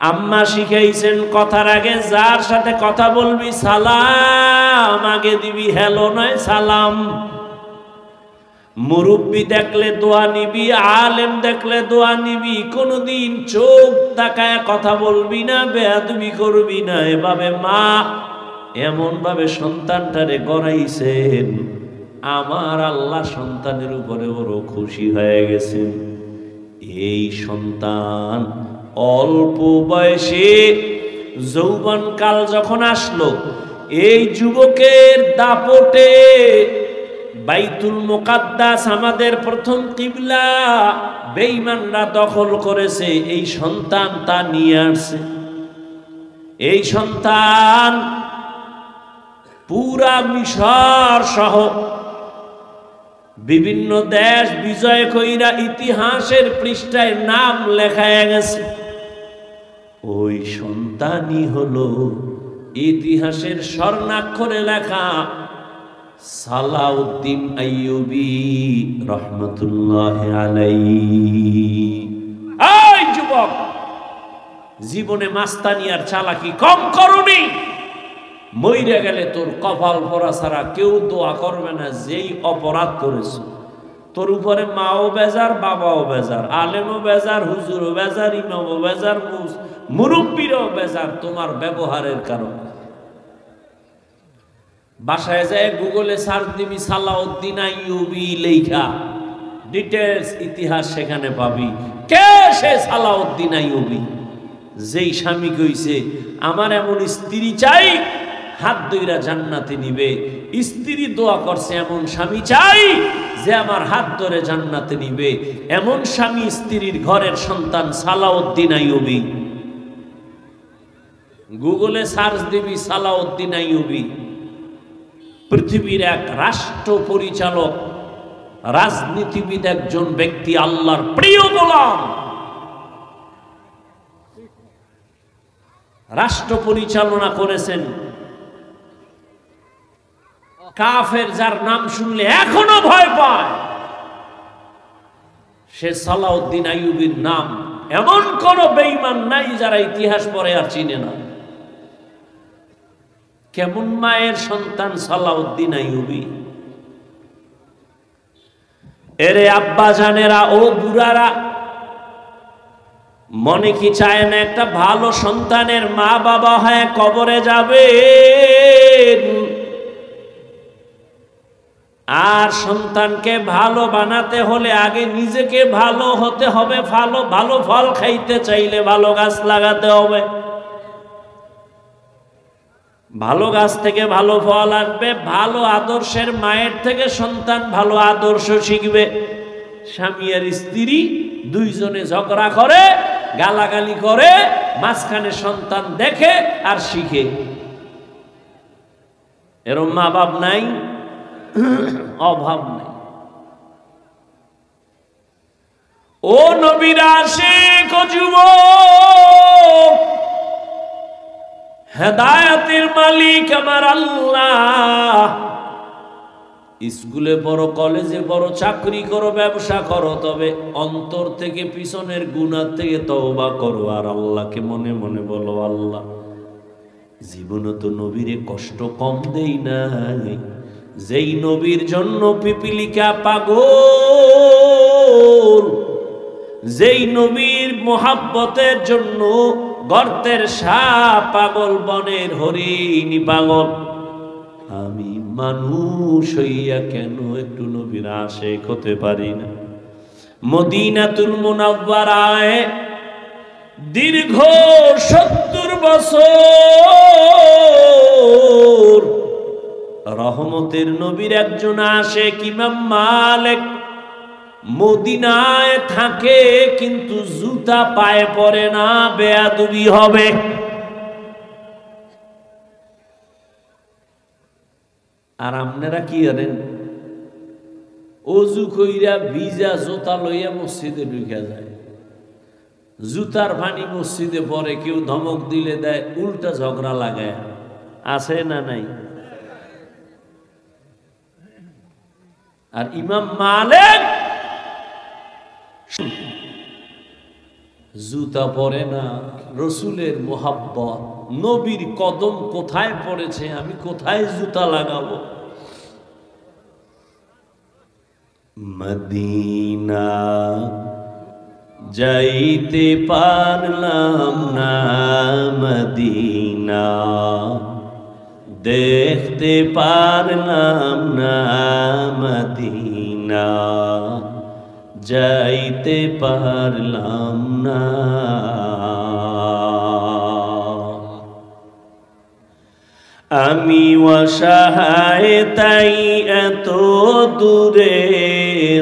আম্মা শিখাইছেন, কথার আগে যার সাথে কথা বলবি সালাম আগে দিবি, হ্যালো নয় সালাম। মুরব্বি দেখলে দোয়া নিবি, আলেম দেখলে দোয়া নিবি। কোনদিন চোখ তাকায় কথা বলবি না, বেয়াদবি করবি না। এভাবে মা এমন ভাবে সন্তানটারে গড়াইছেন, আমার আল্লাহ সন্তানের উপরে বড় খুশি হয়ে গেছেন। এই সন্তান অল্প বয়সে যৌবনকাল যখন আসলো, এই যুবকের দাপটে বাইতুল মুকাদ্দাস, আমাদের প্রথম কিবলা, বেঈমানরা দখল করেছে। এই সন্তান তা নিয়ে আসছে। এই সন্তান পুরা মিশর সহ বিভিন্ন দেশ বিজয় কইরা ইতিহাসের পৃষ্ঠায় নাম লেখায় গেছে। ওই সন্তানই হলো ইতিহাসের স্বর্ণাক্ষরে লেখা সালাউদ্দিন আইয়ুবী রহমতুল্লাহ আলাইহি। এই যুবক, জীবনে মাস্তানি আর চালাকি কম করনি। মইরা গেলে তোর কপাল পরা ছাড়া কেউ দোয়া করবে না। যেই অপরাধ করেছ, তোর উপরে মাও বেজার, বাবাও বেজার, আলেমও বেজার, হুজুরও বেজার, ইমামও বেজার, মুরব্বীরাও বেজার তোমার ব্যবহারের কারণে। বাসায় যায় গুগলে সার্চ দিবি সালাউদ্দিন আইয়ুবী লেখা, ডিটেলস ইতিহাস সেখানে পাবি। কে সে সালাউদ্দিন আইয়ুবী? যেই স্বামী কইছে আমার এমন স্ত্রী চাই, হাত ধইরা জান্নাতে নিবে। স্ত্রী দোয়া করছে, এমন স্বামী চাই যে আমার হাত ধরে জান্নাতে নিবে। এমন স্বামী স্ত্রীর ঘরের সন্তান সালাউদ্দিন আইয়ুবী। গুগলে সার্চ দিবি সালাউদ্দিন আইয়ুবী। পৃথিবীর এক রাষ্ট্র পরিচালক, রাজনীতিবিদ, একজন ব্যক্তি, আল্লাহর প্রিয় গোলাম, রাষ্ট্র পরিচালনা করেছেন। কাফের যার নাম শুনলে এখনো ভয় পায়, সে সালাউদ্দিন আইয়ুবীর নাম। এমন কোন বেঈমান নাই যারা ইতিহাস পড়ে আর চিনে না। কেমন মায়ের সন্তান সালাউদ্দিন আইয়ুবী। এরে আব্বা জানেরা, ও বুড়ারা, মনে কি চায় না একটা ভালো সন্তানের মা বাবা হয়ে কবরে যাবে? আর সন্তানকে ভালো বানাতে হলে আগে নিজেকে ভালো হতে হবে। ভালো ফল খাইতে চাইলে ভালো গাছ লাগাতে হবে। ভালো গাছ থেকে ভালো ফল আসবে। ভালো আদর্শের মায়ের থেকে সন্তান ভালো আদর্শ শিখবে। স্বামী আর স্ত্রী দুইজনে ঝগড়া করে, গালাগালি করে, মাঝখানে সন্তান দেখে আর শিখে। এরম মা বাপ নাই? অভাব নাই। ও নবীর আশিক ও যুবক, হেদায়েতের মালিক আমার আল্লাহ। স্কুলে পড়ো, কলেজে পড়ো, চাকরি করো, ব্যবসা করো, তবে অন্তর থেকে পিছনের গুনাহ থেকে তওবা করো আর আল্লাহকে মনে মনে বলো, আল্লাহ জীবনে তো নবীরে কষ্ট কম দেই নাই। যেই নবীর জন্য পিপিলিকা পাগল, যেই নবীর মোহাব্বতের জন্য গর্তের সাপ পাগল, বনের হরিণ পাগল, আমি মানুষ হইয়া কেন একটু নবীর আশিক হতে পারি না? মদিনাতুল মুনাওয়ারায় দীর্ঘ 70 বছর রহমতের নবীর একজন আশিক ইমাম মালিক মদিনায় থাকে, কিন্তু জুতা পায়ে পড়ে না, বেয়াদবি হবে। আর আপনারা কি জানেন? অজু কইরা ভিজা জুতা লইয়া মসজিদে ঢুকে যায়। জুতার পানি মসজিদে পরে, কেউ ধমক দিলে দেয়, উল্টা ঝগড়া লাগায়। আছে না নাই? আর ইমাম মালিক জুতা পরে না। রসুলের মোহাব্বত, নবীর কদম কোথায় পড়েছে, আমি কোথায় জুতা লাগাবো? মদিনা যাইতে পারলাম না, মদিনা দেখতে পারলাম না, মদিনা যাইতে পারলাম না। আমি অসহায় তাই এত দূরে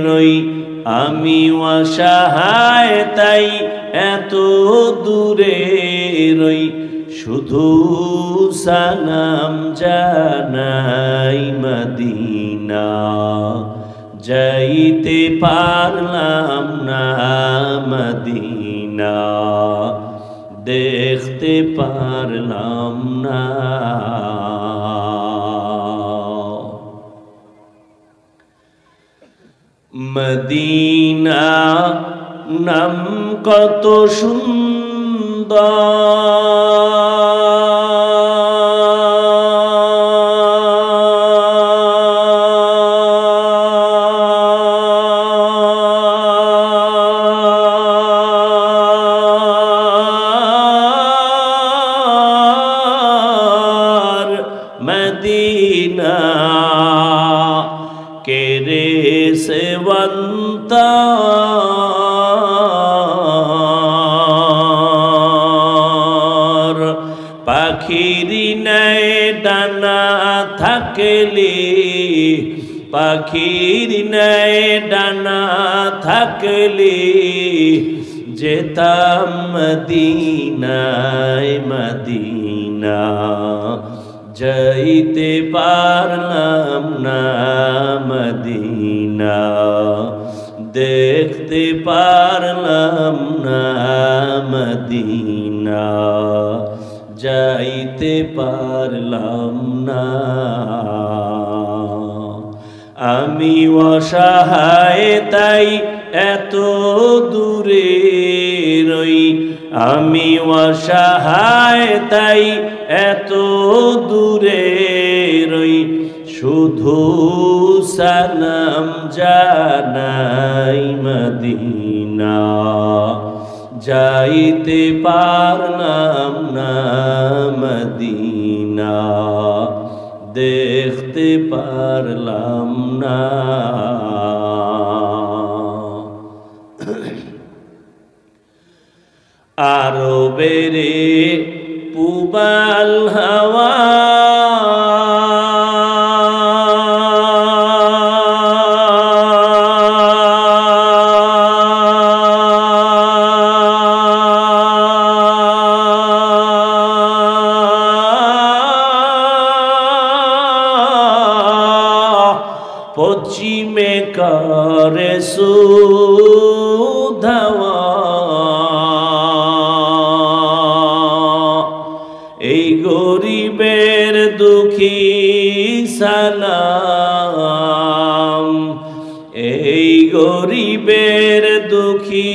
রই, আমি অসহায় তাই এত দূরে রই, শুধু সালাম জানাই, মদিনা যাইতে পারলাম না, মদিনা দেখতে পারলাম না। মদিনা নাম কত সুন্দর, মদিনা কেরে সেবন্তা পাখির নাই ডানা থাকলে, পাখির নাই ডানা থাকলে যেতাম মদিনায়, মদিনা যাইতে পারলাম না, মদিনা দেখতে পারলাম না, মদিনা যাইতে পারলাম না। আমি অসহায় তাই এত দূরে রই, আমি অসহায় তাই এত দূরে রই, শুধু সালাম জানাই মদিনা, যাইতে পারলাম না মদিনা, দেখতে পারলাম না। আরবেরে পুবাল হাওয়া পশ্চিমে করে সুধাওয়া, এই গরিবের দুঃখী সালাম, এই গরিবের দুঃখী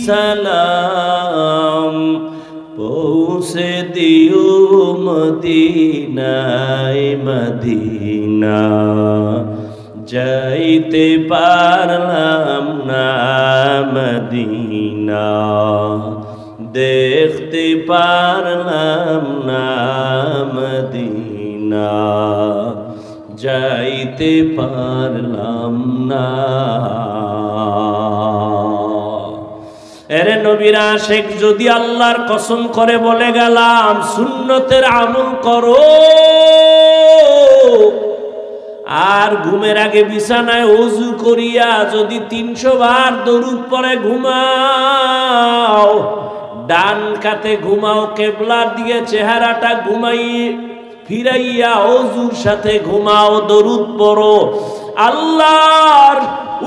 সালাম, পৌঁছে দিও মদিনায় মদিনা, যাইতে পারলাম না মদিনা, দেখতে পারলাম না মদিনা, যাইতে পারলাম না। এরে নবীর আশিক যদি আল্লাহর কসম করে বলে গেলাম সুন্নতের আমল করো, আর ঘুমের আগে বিছানায় ওযু করিয়া যদি 300 বার দরুদ পড়ে ঘুমাও, ডান কাতে ঘুমাও, কিবলার দিকে চেহারাটা ঘুমাইয়ে ফিরাইয়া ওযুর সাথে ঘুমাও, দরুদ পড়ো, আল্লাহর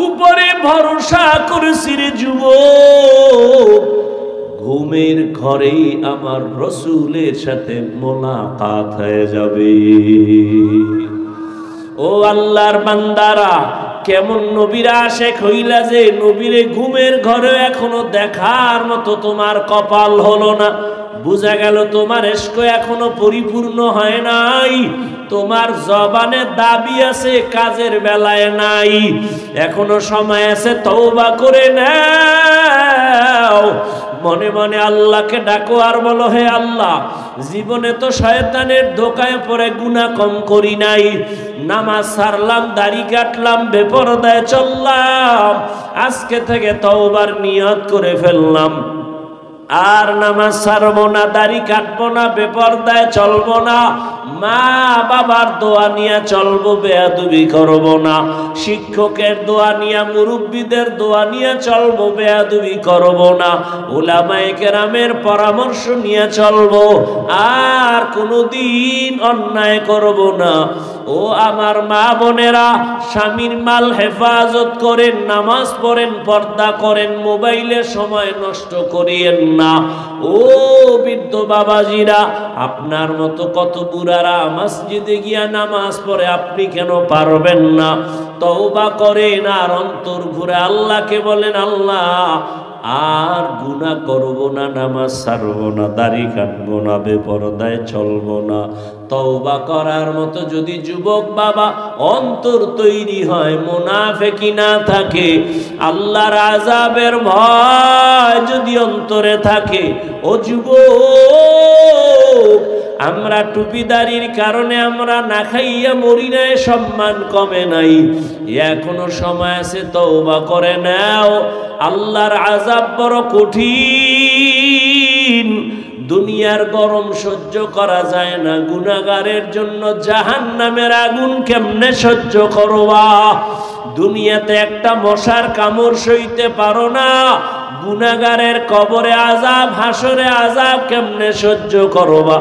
উপরে ভরসা করেছি রে যুবক, ঘুমের ঘরেই আমার রসূলের সাথে মোলাকাত হয়ে যাবে। ও আল্লাহর বান্দারা, কেমন নবীর আশিক হইলা যে নবীরে ঘুমের ঘরে এখনো দেখার মতো তোমার কপাল হলো না। বুঝা গেল তোমার ইশক এখনো পরিপূর্ণ হয় নাই, তোমার জবানে দাবি আছে, কাজের বেলায় নাই। এখনো সময় আছে, তওবা করে নাও, মনে মনে আল্লাহকে ডাকো আর বলো, হে আল্লাহ, জীবনে তো শয়তানের ধোকায় পড়ে গুনাহ কম করি নাই, নামাজ ছাড়লাম, দাড়ি কাটলাম, বেপরদায় চললাম, আজকে থেকে তওবার নিয়ত করে ফেললাম, আর নামাজ ছাড়বো না, দাড়ি কাটবো না, বেপরদায় চলবো না, মা বাবার দোয়া নিয়ে চলবো, বেয়াদবি করবো না, শিক্ষকের দোয়া নিয়ে, মুরব্বীদের দোয়া নিয়ে চলবো, বেয়াদবি করবো না, উলামায়ে কেরামের পরামর্শ নিয়ে চলবো, আর কোনোদিন অন্যায় করবো না। ও আমার মা বোনেরা, স্বামীর মাল হেফাজত করেন, নামাজ পড়েন, পর্দা করেন, মোবাইলে সময় নষ্ট করিয়েন না। ও বৃদ্ধ বাবাজিরা, আপনার মতো কত বুড়ারা মসজিদে গিয়া নামাজ পড়ে, আপনি কেন পারবেন না? তওবা করেন আর অন্তর ঘুরে আল্লাহকে বলেন, আল্লাহ আর গুনাহ করব না, নামাজ ছাড়ব না, দাড়ি কাটবো না, বেপরদায় চলবো না। তওবা করার মতো যদি যুবক বাবা অন্তর তৈরি হয়, মুনাফিকি না থাকে, আল্লাহর আযাবের ভয় যদি অন্তরে থাকে, ও যুবক, আমরা টুপিদারির কারণে আমরা না খাইয়া মরি নাই, সম্মান কমে নাই, এখনো সময় আছে, তওবা করে নাও। আল্লাহর আযাব বড় কঠিন, দুনিয়ার গরম সহ্য করা যায় না, গুনাহগারের জন্য জাহান্নামের আগুন কেমনে সহ্য করবা? দুনিয়াতে একটা মশার কামড় সইতে পারো না, গুনাহগারের কবরে আযাব, হাসরে আযাব কেমনে সহ্য করবা?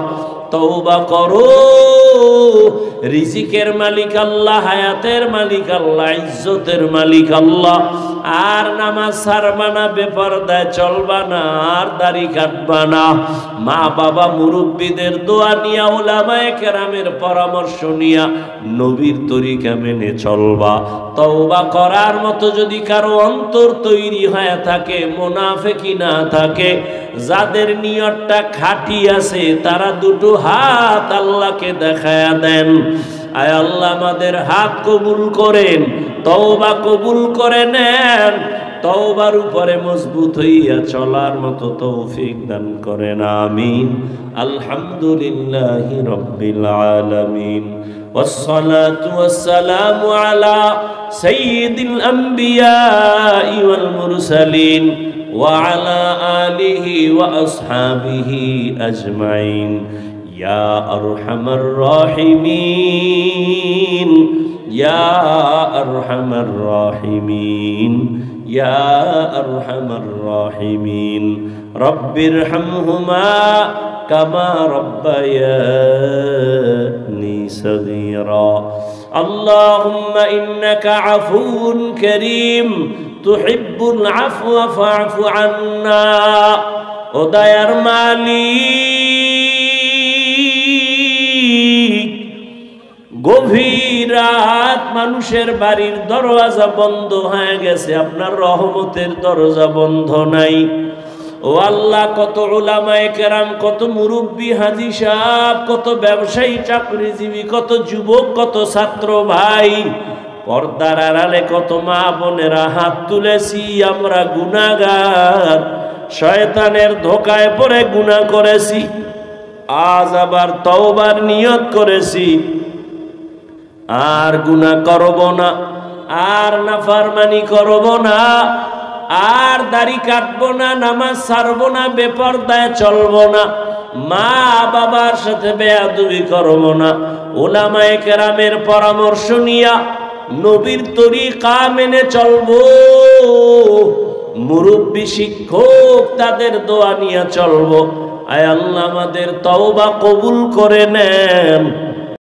তওবা করো, রিজিকের মালিক আল্লাহ, হায়াতের মালিক আল্লাহ, ইজ্জতের মালিক আল্লাহ। আর নামাজ ছাড়বা না, বেপরদায় চলবা না, আর দাড়ি কাটবা না, মা বাবা মুরব্বীদের দোয়া নিয়া, উলামায়ে কেরামের পরামর্শ নিয়া নবীর তরিকা মেনে চলবা। তওবা করার মতো যদি কারো অন্তর তৈরি হয়ে থাকে, মুনাফিকি না থাকে, যাদের নিয়তটা খাঁটি আছে, তারা দুটো হাত আল্লাহকে দেখায়া দেন, আয় আল্লাহ আমাদের হাত কবুল করেন, তওবা কবুল করে নেন, তওবার উপরে মজবুত হইয়া চলার মতো তৌফিক দান করেন, আমিন। আলহামদুলিল্লাহি রাব্বিল আলামিন। والصلاة والسلام على سيد الأنبياء والمرسلين وعلى آله وأصحابه أجمعين يا أرحم الراحمين يا أرحم الراحمين يا أرحم الراحمين رب ارحمهما كما ربياني صغيرا اللهم إنك عفو كريم تحب العفو فاعف عنا ও দয়ার মালিক, গভীর রাত মানুষের বাড়ির দরজা বন্ধ হয়ে গেছে, আপনার রহমতের দরজা বন্ধ নাই। ও আল্লাহ, কত উলামায়ে কেরাম, কত মুরব্বী হাজী সাহেব, কত ব্যবসায়ী চাকরিজীবী, কত যুবক, কত ছাত্র ভাই, পর্দার আড়ালে কত মা বোনেরা হাত তুলেছি। আমরা গুনাহগার, শয়তানের ধোকায় পড়ে গুনাহ করেছি, আজ আবার তওবার নিয়ত করেছি, আর গুনাহ করব না, আর নাফরমানি করব না, আর দাড়ি কাটবো না, নামাজ ছাড়বো না, বেপরদায় চলবো না, মা বাবার সাথে বেয়াদবি করবো না, উলামায়ে কেরামের পরামর্শ নিয়া নবীর তরিকা মেনে চলবো, মুরব্বী শিক্ষক তাদের দোয়া নিয়ে চলবো। আয় আল্লাহ আমাদের তওবা কবুল করে নেন।